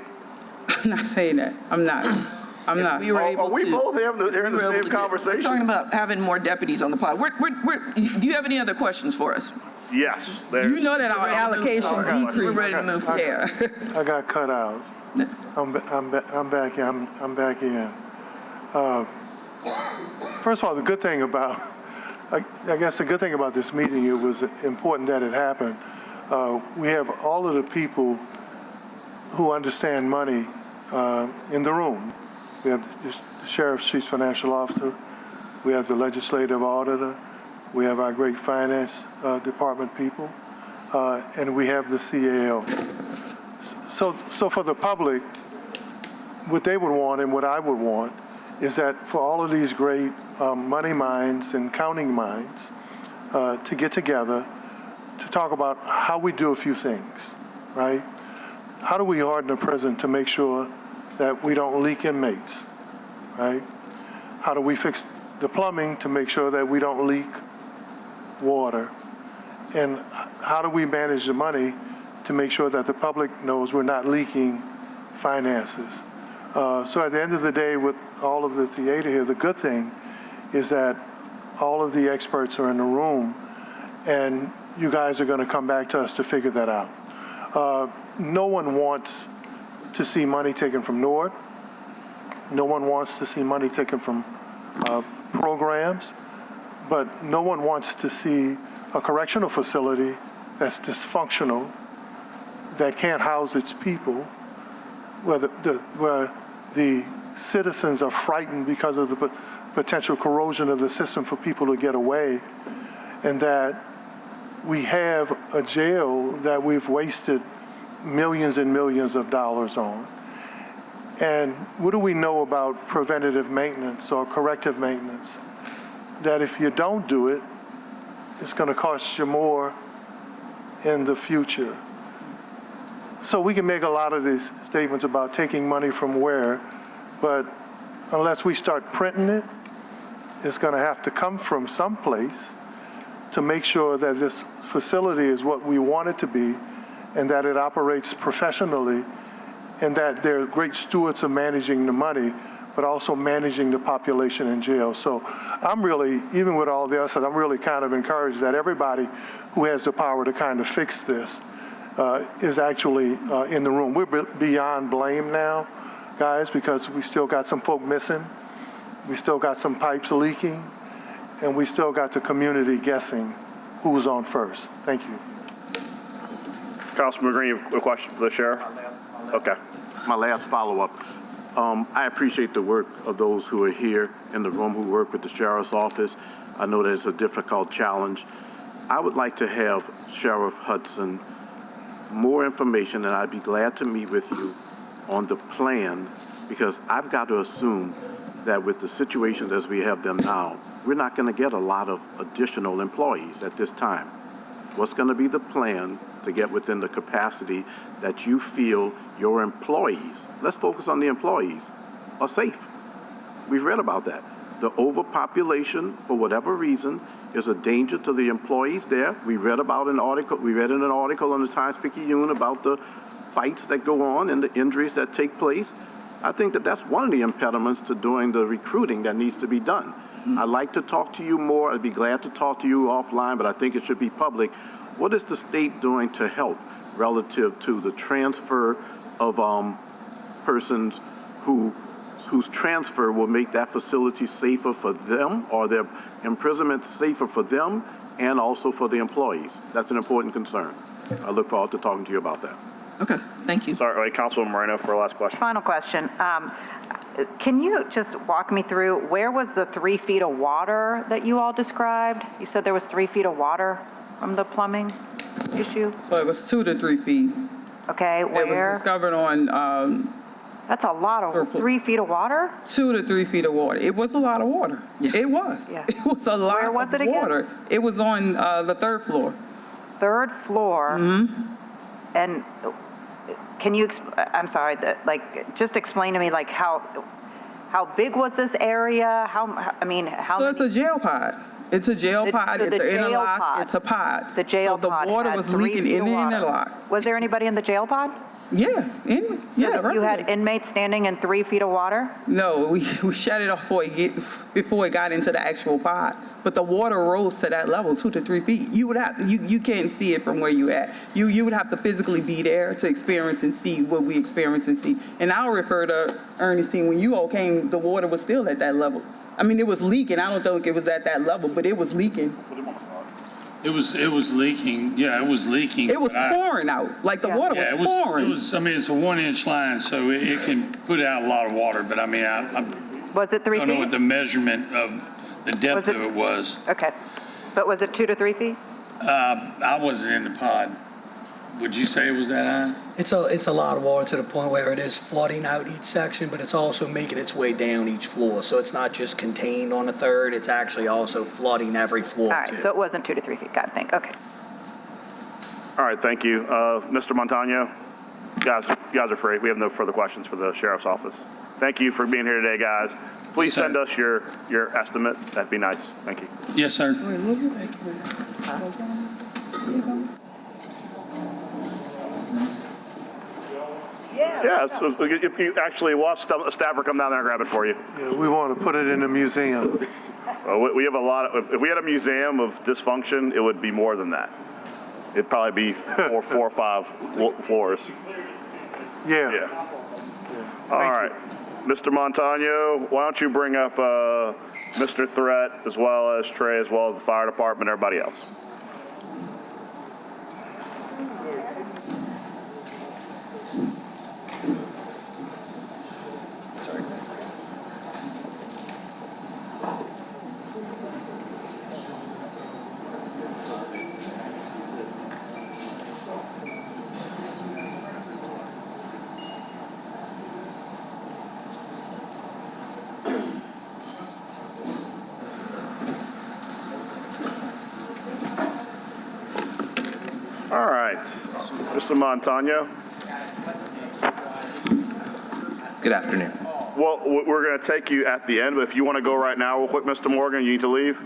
I'm not saying that. I'm not. We were able we both having the same conversation? We're talking about having more deputies on the pod. Do you have any other questions for us? Yes. You know that our allocation decreased. We're ready to move forward. Yeah. I got cut out. I'm back in. First of all, the good thing about, I guess the good thing about this meeting, it was important that it happened. We have all of the people who understand money in the room. We have the sheriff's chief financial officer. We have the legislative auditor. We have our great finance department people. And we have the CAO. So for the public, what they would want and what I would want is that for all of these great money minds and counting minds to get together to talk about how we do a few things, right? How do we harden the prison to make sure that we don't leak inmates, right? How do we fix the plumbing to make sure that we don't leak water? And how do we manage the money to make sure that the public knows we're not leaking finances? So at the end of the day, with all of the theater here, the good thing is that all of the experts are in the room, and you guys are going to come back to us to figure that out. No one wants to see money taken from NORD. No one wants to see money taken from programs, but no one wants to see a correctional facility that's dysfunctional, that can't house its people, where the citizens are frightened because of the potential corrosion of the system for people to get away, and that we have a jail that we've wasted millions and millions of dollars on. And what do we know about preventative maintenance or corrective maintenance? That if you don't do it, it's going to cost you more in the future. So we can make a lot of these statements about taking money from where, but unless we start printing it, it's going to have to come from someplace to make sure that this facility is what we want it to be, and that it operates professionally, and that they're great stewards of managing the money, but also managing the population in jail. So I'm really, even with all the others, I'm really kind of encouraged that everybody who has the power to kind of fix this is actually in the room. We're beyond blame now, guys, because we still got some folk missing. We still got some pipes leaking, and we still got the community guessing who's on first. Thank you. Councilman Green, you have a question for the sheriff? Okay. My last follow-up. I appreciate the work of those who are here in the room who work with the sheriff's office. I know that it's a difficult challenge. I would like to have Sheriff Hudson more information, and I'd be glad to meet with you on the plan, because I've got to assume that with the situations as we have them now, we're not going to get a lot of additional employees at this time. What's going to be the plan to get within the capacity that you feel your employees, let's focus on the employees, are safe? We've read about that. The overpopulation, for whatever reason, is a danger to the employees there. We read in an article in the Times-Picayune about the fights that go on and the injuries that take place. I think that that's one of the impediments to doing the recruiting that needs to be done. I'd like to talk to you more. I'd be glad to talk to you offline, but I think it should be public. What is the state doing to help relative to the transfer of persons whose transfer will make that facility safer for them, or their imprisonment safer for them and also for the employees? That's an important concern. I look forward to talking to you about that. Okay, thank you. Sorry, Councilman Moreno for a last question. Final question. Can you just walk me through, where was the 3 feet of water that you all described? You said there was 3 feet of water from the plumbing issue? So it was 2 to 3 feet. Okay, It was where? discovered on That's a lot of, 3 feet of water? 2 to 3 feet of water. It was a lot of water. Yeah. It was. Yeah. It was a lot Where was it of again? water. It was on the 3rd floor. 3rd floor? And can you, I'm sorry, just explain to me, like, how big was this area? How So many? it's a jail pod. It's a jail pod. so It's the an jail interlock. pod. It's a pod. The jail so pod the water had was 3 leaking feet in of the water. interlock. Was there anybody in the jail pod? Yeah, So yeah, that you had residents. inmates standing in 3 feet of water? No, we shut it off before it got into the actual pod. But the water rose to that level, 2 to 3 feet. You would have you can't see it from where you at. You would have to physically be there to experience and see what we experience and see. And I'll refer to Ernestine, when you all came, the water was still at that level. I mean, it was leaking. I don't think it was at that level, but it was leaking. It was leaking. Yeah, it was leaking. It was pouring out. Like the water was pouring. I mean, it's a 1-inch line, so it can put out a lot of water. But I mean, I Was it 3 don't know feet? what the measurement of the depth of it was. Okay. But was it 2 to 3 feet? I wasn't in the pod. Would you say it was that high? It's a lot of water to the point where it is flooding out each section, but it's also making its way down each floor. So it's not just contained on the 3rd, it's actually also flooding every floor All right, too. so it wasn't 2 to 3 feet, got it, thank, okay. All right, thank you. Mr. Montano, you guys are free. We have no further questions for the sheriff's office. Thank you for being here today, guys. Please Yes, sir. send us your estimate. That'd be nice. Thank you. Yes, sir. Yeah, so if you actually want a staffer come down there and grab it for you. Yeah, we want to put it in a museum. We have a lot of, if we had a museum of dysfunction, it would be more than that. It'd probably be four or five floors. Yeah. Yeah. All right. Mr. Montano, why don't you bring up Mr. Threat as well as Trey, as well as the fire department, everybody else. All right, Mr. Montano. Good afternoon. Well, we're going to take you at the end, but if you want to go right now real quick, Mr. Morgan, you need to leave.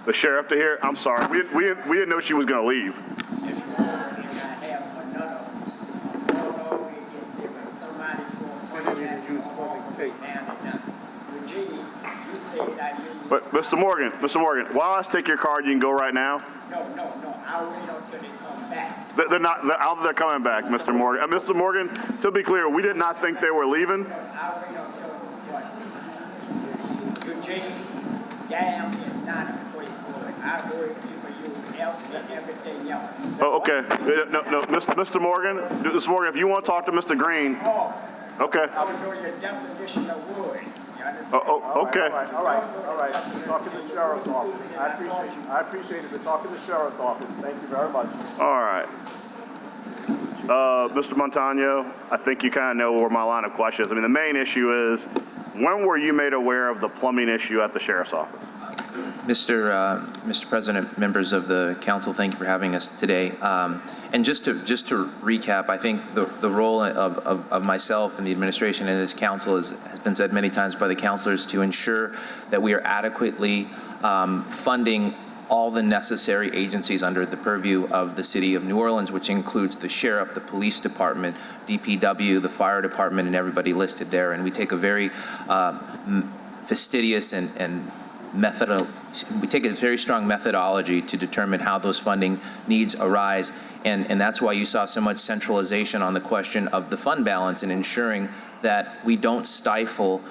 The sheriff to hear? I'm sorry. We didn't know she was going to leave. But Mr. Morgan, while I take your card, you can go right now. No, I'll wait until they come back. They're not. They're coming back, Mr. Morgan. Mr. Morgan, to be clear, we did not think they were leaving. I'll wait until what? Eugene, Yam is not a place for it. I'll go for you, help and everything else. Oh, okay. No, Mr. Morgan, if you want to talk to Mr. Green. Oh. Okay. I would know your definition of wood. Okay. All right. Talk to the sheriff's office. I appreciate it, but talk to the sheriff's office. Thank you very much. All right. Mr. Montano, I think you kind of know where my line of question is. I mean, the main issue is, when were you made aware of the plumbing issue at the sheriff's office? Mr. President, members of the council, thank you for having us today. And just to recap, I think the role of myself and the administration and this council has been said many times by the councilors to ensure that we are adequately funding all the necessary agencies under the purview of the city of New Orleans, which includes the sheriff, the police department, DPW, the fire department, and everybody listed there. And we take a very fastidious and we take a very strong methodology to determine how those funding needs arise, and that's why you saw so much centralization on the question of the fund balance and ensuring that we don't stifle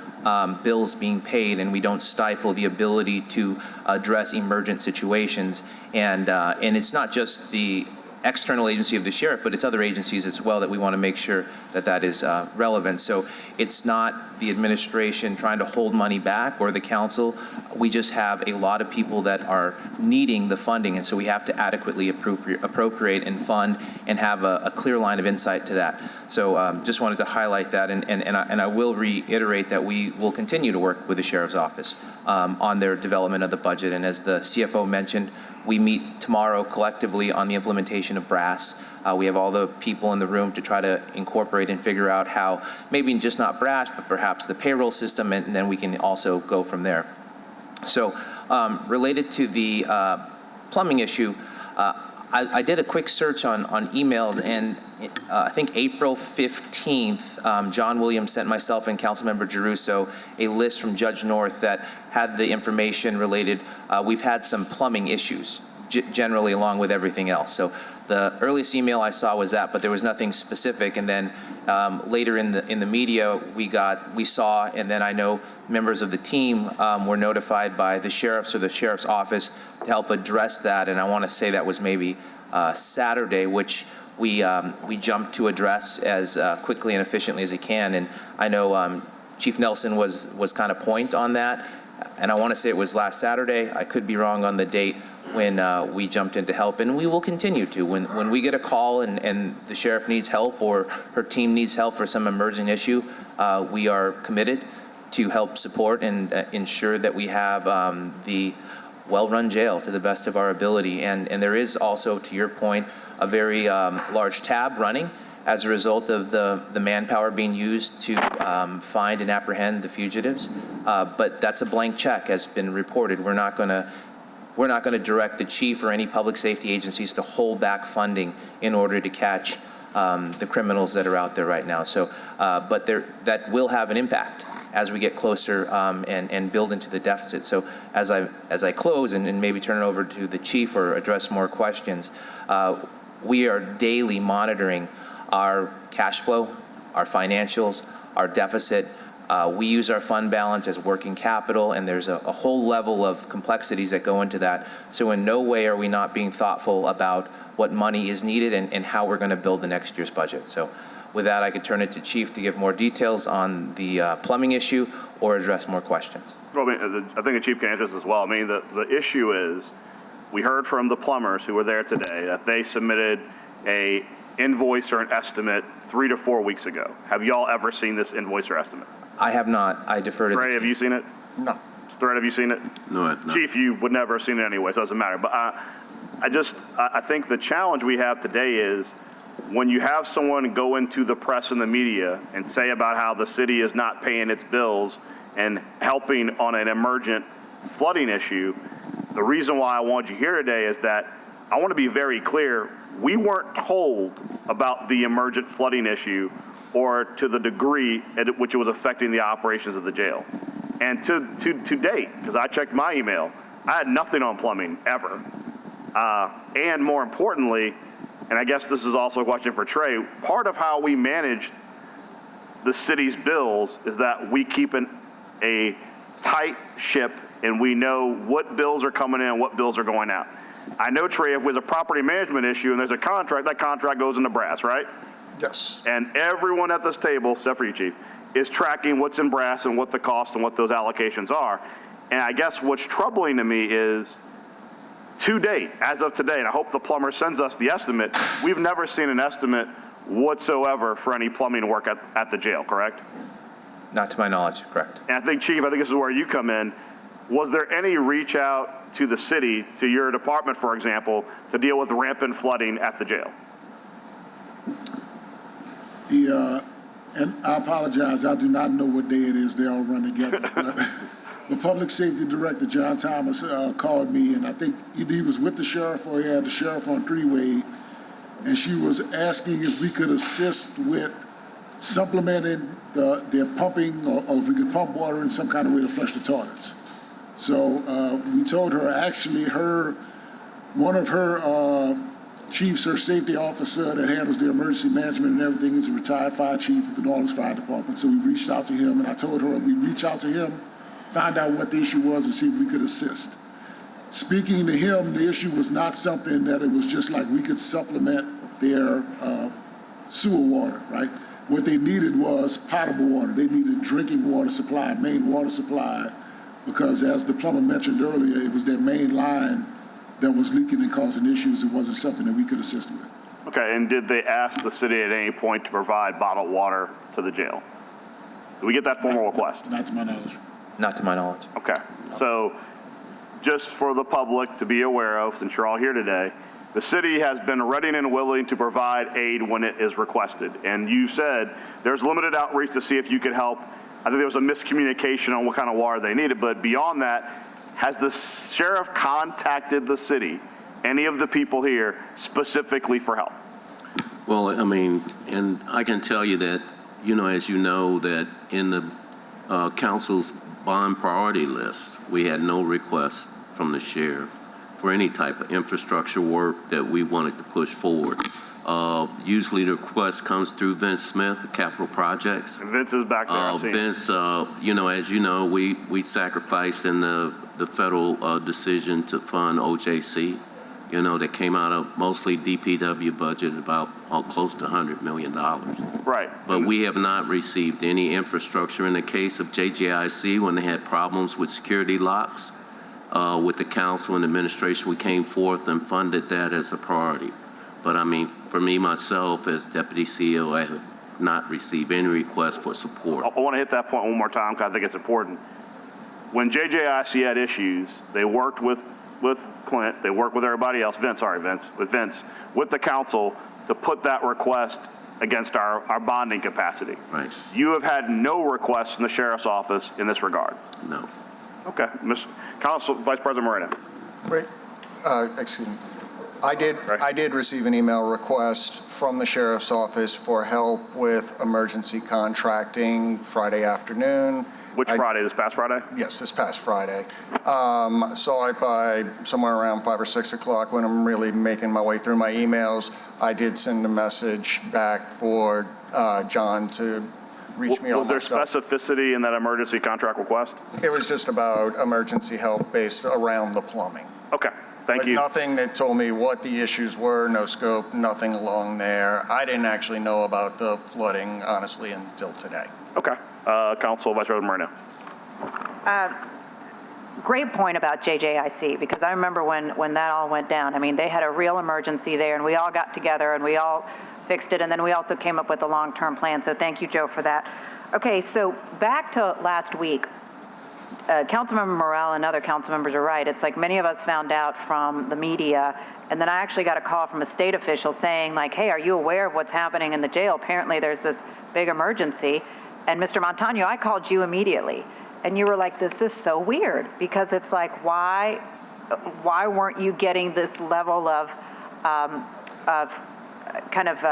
bills being paid and we don't stifle the ability to address emergent situations. And it's not just the external agency of the sheriff, but it's other agencies as well that we want to make sure that that is relevant. So it's not the administration trying to hold money back or the council. We just have a lot of people that are needing the funding, and so we have to adequately appropriate and fund and have a clear line of insight to that. So just wanted to highlight that, and I will reiterate that we will continue to work with the sheriff's office on their development of the budget. And as the CFO mentioned, we meet tomorrow collectively on the implementation of BRASS. We have all the people in the room to try to incorporate and figure out how, maybe just not BRASS, but perhaps the payroll system, and then we can also go from there. So related to the plumbing issue, I did a quick search on emails, and I think April 15th, John Williams sent myself and Councilmember Giarrusso a list from Judge North that had the information related. We've had some plumbing issues generally along with everything else. So the earliest email I saw was that, but there was nothing specific. And then later in the media, we saw, and then I know members of the team were notified by the sheriffs or the sheriff's office to help address that. And I want to say that was maybe Saturday, which we jumped to address as quickly and efficiently as we can. And I know Chief Nelson was kind of point on that. And I want to say it was last Saturday. I could be wrong on the date when we jumped in to help, and we will continue to. When we get a call and the sheriff needs help or her team needs help for some emerging issue, we are committed to help support and ensure that we have the well-run jail to the best of our ability. And there is also, to your point, a very large tab running as a result of the manpower being used to find and apprehend the fugitives. But that's a blank check, has been reported. We're not going to we're not going to direct the chief or any public safety agencies to hold back funding in order to catch the criminals that are out there right now. So, but that will have an impact as we get closer and build into the deficit. So as I close and maybe turn it over to the chief or address more questions, we are daily monitoring our cash flow, our financials, our deficit. We use our fund balance as working capital, and there's a whole level of complexities that go into that. So in no way are we not being thoughtful about what money is needed and how we're going to build the next year's budget. So with that, I could turn it to Chief to give more details on the plumbing issue or address more questions. Well, I mean, I think the chief can answer this as well. I mean, the issue is, we heard from the plumbers who were there today that they submitted a invoice or an estimate 3 to 4 weeks ago. Have y'all ever seen this invoice or estimate? I have not. I defer to the Ray, have you seen it? No. Thread, have you seen it? No, no. Chief, you would never have seen it anyway, so it doesn't matter. But I think the challenge we have today is when you have someone go into the press and the media and say about how the city is not paying its bills and helping on an emergent flooding issue, the reason why I want you here today is that I want to be very clear. We weren't told about the emergent flooding issue or to the degree at which it was affecting the operations of the jail. And to date, because I checked my email, I had nothing on plumbing ever. And more importantly, and I guess this is also a question for Trey, part of how we manage the city's bills is that we keep a tight ship and we know what bills are coming in and what bills are going out. I know, Trey, if there's a property management issue and there's a contract, that contract goes into brass, right? Yes. And everyone at this table, except for you, Chief, is tracking what's in brass and what the costs and what those allocations are. And I guess what's troubling to me is, to date, as of today, and I hope the plumber sends us the estimate, we've never seen an estimate whatsoever for any plumbing work at the jail, correct? Not to my knowledge, correct. And I think, Chief, I think this is where you come in. Was there any reach out to the city, to your department, for example, to deal with rampant flooding at the jail? And I apologize, I do not know what day it is they all run together. But the Public Safety Director, John Thomas, called me, and I think either he was with the sheriff or he had the sheriff on three-way, and she was asking if we could assist with supplementing their pumping, or if we could pump water in some kind of way to flush the toilets. So we told her, actually, one of her chiefs, her safety officer that handles the emergency management and everything, is a retired fire chief with the New Orleans Fire Department. So we reached out to him, and I told her we'd reach out to him, find out what the issue was, and see if we could assist. Speaking to him, the issue was not something that it was just like we could supplement their sewer water, right? What they needed was potable water. They needed drinking water supply, main water supply, because as the plumber mentioned earlier, it was their main line that was leaking and causing issues. It wasn't something that we could assist with. Okay, and did they ask the city at any point to provide bottled water to the jail? Did we get that formal request? Not to my knowledge. Not to my knowledge. Okay, so just for the public to be aware of, since you're all here today, the city has been ready and willing to provide aid when it is requested. And you said there's limited outreach to see if you could help. I think there was a miscommunication on what kind of water they needed, but beyond that, has the sheriff contacted the city, any of the people here, specifically for help? Well, I mean, and I can tell you that, as you know, that in the council's bond priority list, we had no request from the sheriff for any type of infrastructure work that we wanted to push forward. Usually the request comes through Vince Smith, the Capital Projects. And Vince is back there. Vince, as you know, we sacrificed in the federal decision to fund OJC, that came out of mostly DPW budget, about close to $100 million. Right. But we have not received any infrastructure. In the case of JJIC, when they had problems with security locks, with the council and administration, we came forth and funded that as a priority. But I mean, for me, myself, as Deputy CEO, I have not received any request for support. I want to hit that point one more time because I think it's important. When JJIC had issues, they worked with Clint, they worked with everybody else, with the council to put that request against our bonding capacity. Right. You have had no requests from the sheriff's office in this regard? No. Okay. Council Vice President Moreno. Excuse me. I did receive an email request from the sheriff's office for help with emergency contracting Friday afternoon. Which Friday? This past Friday? Yes, this past Friday. Saw it by somewhere around 5 or 6 o'clock when I'm really making my way through my emails. I did send a message back for John to reach me on Was there myself. specificity in that emergency contract request? It was just about emergency help based around the plumbing. Okay, thank But you. nothing that told me what the issues were, no scope, nothing along there. I didn't actually know about the flooding, honestly, until today. Okay. Council Vice President Moreno. Great point about JJIC, because I remember when that all went down. I mean, they had a real emergency there, and we all got together, and we all fixed it, and then we also came up with a long-term plan, so thank you, Joe, for that. Okay, so back to last week. Councilmember Morrell and other council members are right. It's like many of us found out from the media, and then I actually got a call from a state official saying, like, hey, are you aware of what's happening in the jail? Apparently there's this big emergency. And Mr. Montano, I called you immediately. And you were like, this is so weird, because it's like, why weren't you getting this level of kind of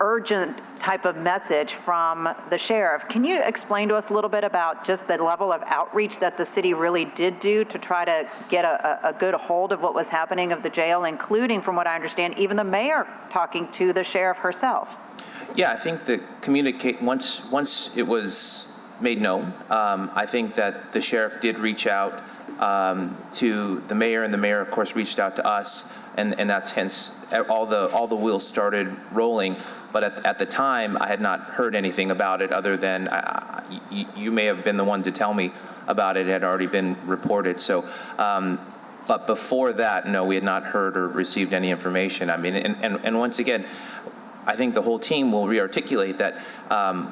urgent type of message from the sheriff? Can you explain to us a little bit about just the level of outreach that the city really did do to try to get a good hold of what was happening of the jail, including, from what I understand, even the mayor talking to the sheriff herself? Yeah, I think that once it was made known, I think that the sheriff did reach out to the mayor, and the mayor, of course, reached out to us, and that's hence all the wheels started rolling. But at the time, I had not heard anything about it other than you may have been the one to tell me about it. It had already been reported. So, but before that, no, we had not heard or received any information. I mean, and once again, I think the whole team will re-articulate that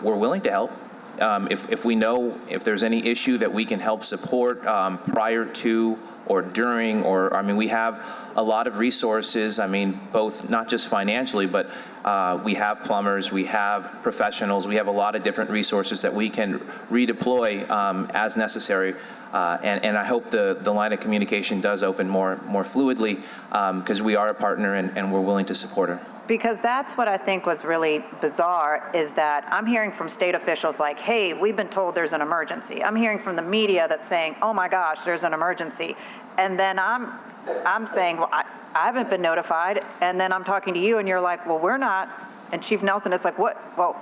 we're willing to help. If we know if there's any issue that we can help support prior to or during, or, I mean, we have a lot of resources, I mean, both not just financially, but we have plumbers, we have professionals, we have a lot of different resources that we can redeploy as necessary. And I hope the line of communication does open more fluidly, because we are a partner and we're willing to support her. Because that's what I think was really bizarre, is that I'm hearing from state officials like, hey, we've been told there's an emergency. I'm hearing from the media that's saying, oh my gosh, there's an emergency. And then I'm saying, well, I haven't been notified. And then I'm talking to you and you're like, well, we're not. And Chief Nelson, it's like, what? Well,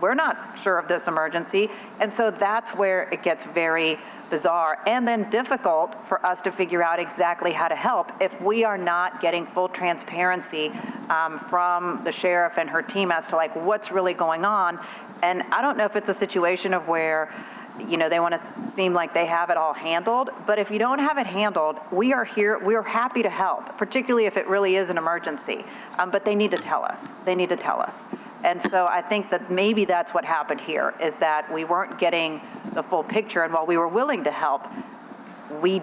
we're not sure of this emergency. And so that's where it gets very bizarre and then difficult for us to figure out exactly how to help if we are not getting full transparency from the sheriff and her team as to like what's really going on. And I don't know if it's a situation of where, you know, they want to seem like they have it all handled, but if you don't have it handled, we are here, we are happy to help, particularly if it really is an emergency, but they need to tell us. They need to tell us. And so I think that maybe that's what happened here, is that we weren't getting the full picture, and while we were willing to help, we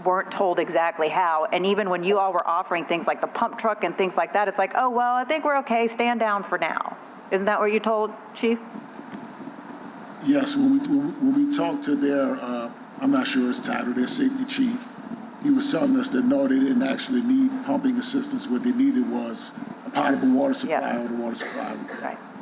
weren't told exactly how. And even when you all were offering things like the pump truck and things like that, it's like, oh, well, I think we're okay, stand down for now. Isn't that what you told, Chief? Yes, when we talked to their, I'm not sure his title, their safety chief, he was telling us that no, they didn't actually need pumping assistance. What they needed was a potable water supply or the water supply.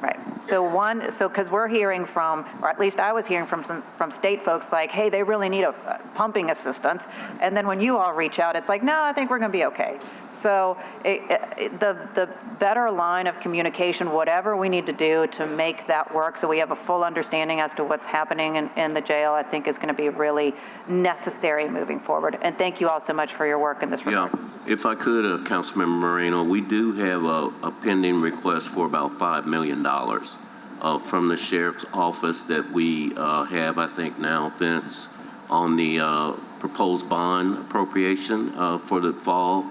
Right. So because we're hearing from, or at least I was hearing from state folks like, hey, they really need a pumping assistance. And then when you all reach out, it's like, no, I think we're going to be okay. So the better line of communication, whatever we need to do to make that work so we have a full understanding as to what's happening in the jail, I think is going to be really necessary moving forward. And thank you all so much for your work in this regard. Yeah, if I could, Councilmember Moreno, we do have a pending request for about $5 million from the sheriff's office that we have, I think now, Vince, on the proposed bond appropriation for the fall.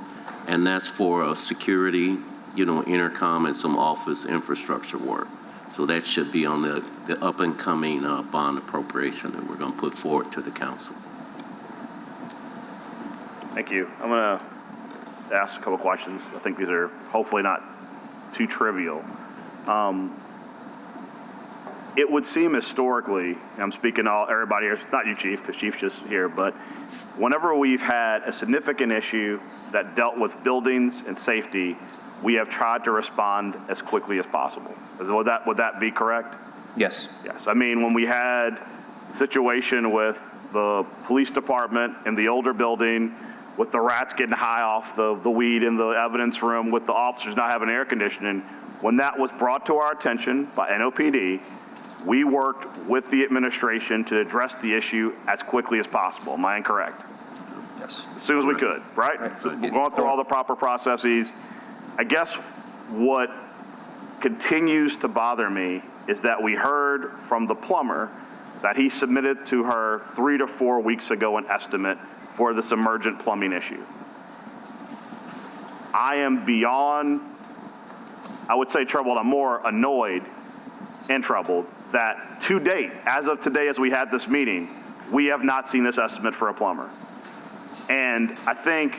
And that's for security, you know, intercom and some office infrastructure work. So that should be on the up and coming bond appropriation that we're going to put forward to the council. Thank you. I'm going to ask a couple questions. I think these are hopefully not too trivial. it would seem historically, I'm speaking all everybody here, not you, Chief, because Chief's just here, but whenever we've had a significant issue that dealt with buildings and safety, we have tried to respond as quickly as possible. Would that be correct? Yes. Yes. I mean, when we had a situation with the police department in the older building, with the rats getting high off the weed in the evidence room, with the officers not having air conditioning, when that was brought to our attention by NOPD, we worked with the administration to address the issue as quickly as possible. Am I incorrect? Yes. As soon as we could, right? We're going through all the proper processes. I guess what continues to bother me is that we heard from the plumber that he submitted to her 3 to 4 weeks ago an estimate for this emergent plumbing issue. I am beyond, I would say troubled, I'm more annoyed and troubled that to date, as of today as we had this meeting, we have not seen this estimate for a plumber. And I think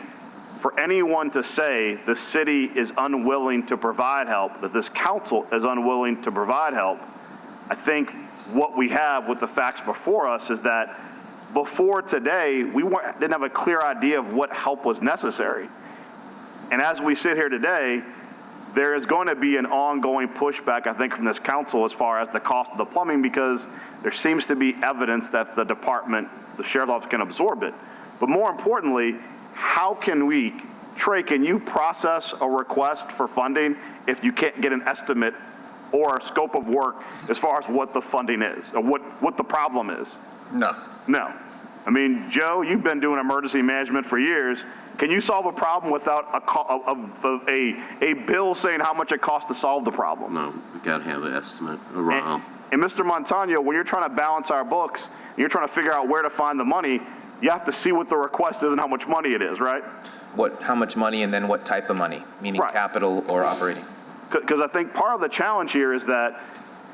for anyone to say the city is unwilling to provide help, that this council is unwilling to provide help, I think what we have with the facts before us is that before today, we didn't have a clear idea of what help was necessary. And as we sit here today, there is going to be an ongoing pushback, I think, from this council as far as the cost of the plumbing, because there seems to be evidence that the department, the sheriff's office, can absorb it. But more importantly, how can we, Trey, can you process a request for funding if you can't get an estimate or a scope of work as far as what the funding is, or what the problem is? No. No. I mean, Joe, you've been doing emergency management for years. Can you solve a problem without a bill saying how much it costs to solve the problem? No, we got to have an estimate around. And Mr. Montano, when you're trying to balance our books, and you're trying to figure out where to find the money, you have to see what the request is and how much money it is, right? How much money and then what type of money, meaning Right. Capital or operating? Because I think part of the challenge here is that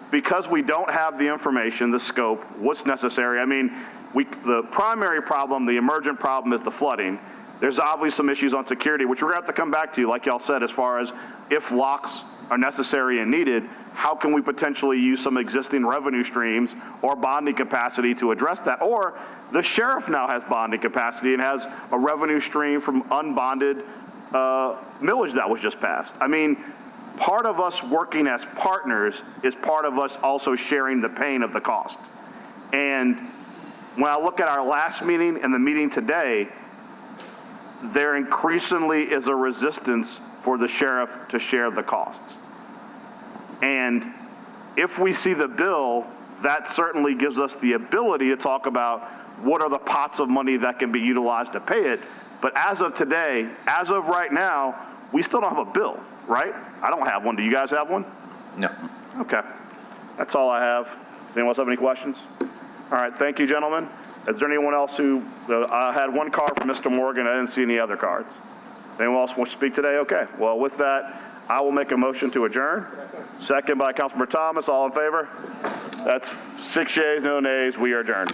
because we don't have the information, the scope, what's necessary. I mean, the primary problem, the emergent problem, is the flooding. There's obviously some issues on security, which we're going to have to come back to, like y'all said, as far as if locks are necessary and needed, how can we potentially use some existing revenue streams or bonding capacity to address that? Or the sheriff now has bonding capacity and has a revenue stream from unbonded millage that was just passed. I mean, part of us working as partners is part of us also sharing the pain of the cost. And when I look at our last meeting and the meeting today, there increasingly is a resistance for the sheriff to share the costs. And if we see the bill, that certainly gives us the ability to talk about what are the pots of money that can be utilized to pay it. But as of today, as of right now, we still don't have a bill, right? I don't have one. Do you guys have one? No. Okay. That's all I have. Does anyone else have any questions? All right. Thank you, gentlemen. Is there anyone else who, I had one card from Mr. Morgan. I didn't see any other cards. Anyone else want to speak today? Okay. Well, with that, I will make a motion to adjourn. Second by Councilmember Thomas. All in favor? That's 6 yeas, no nays. We are adjourned.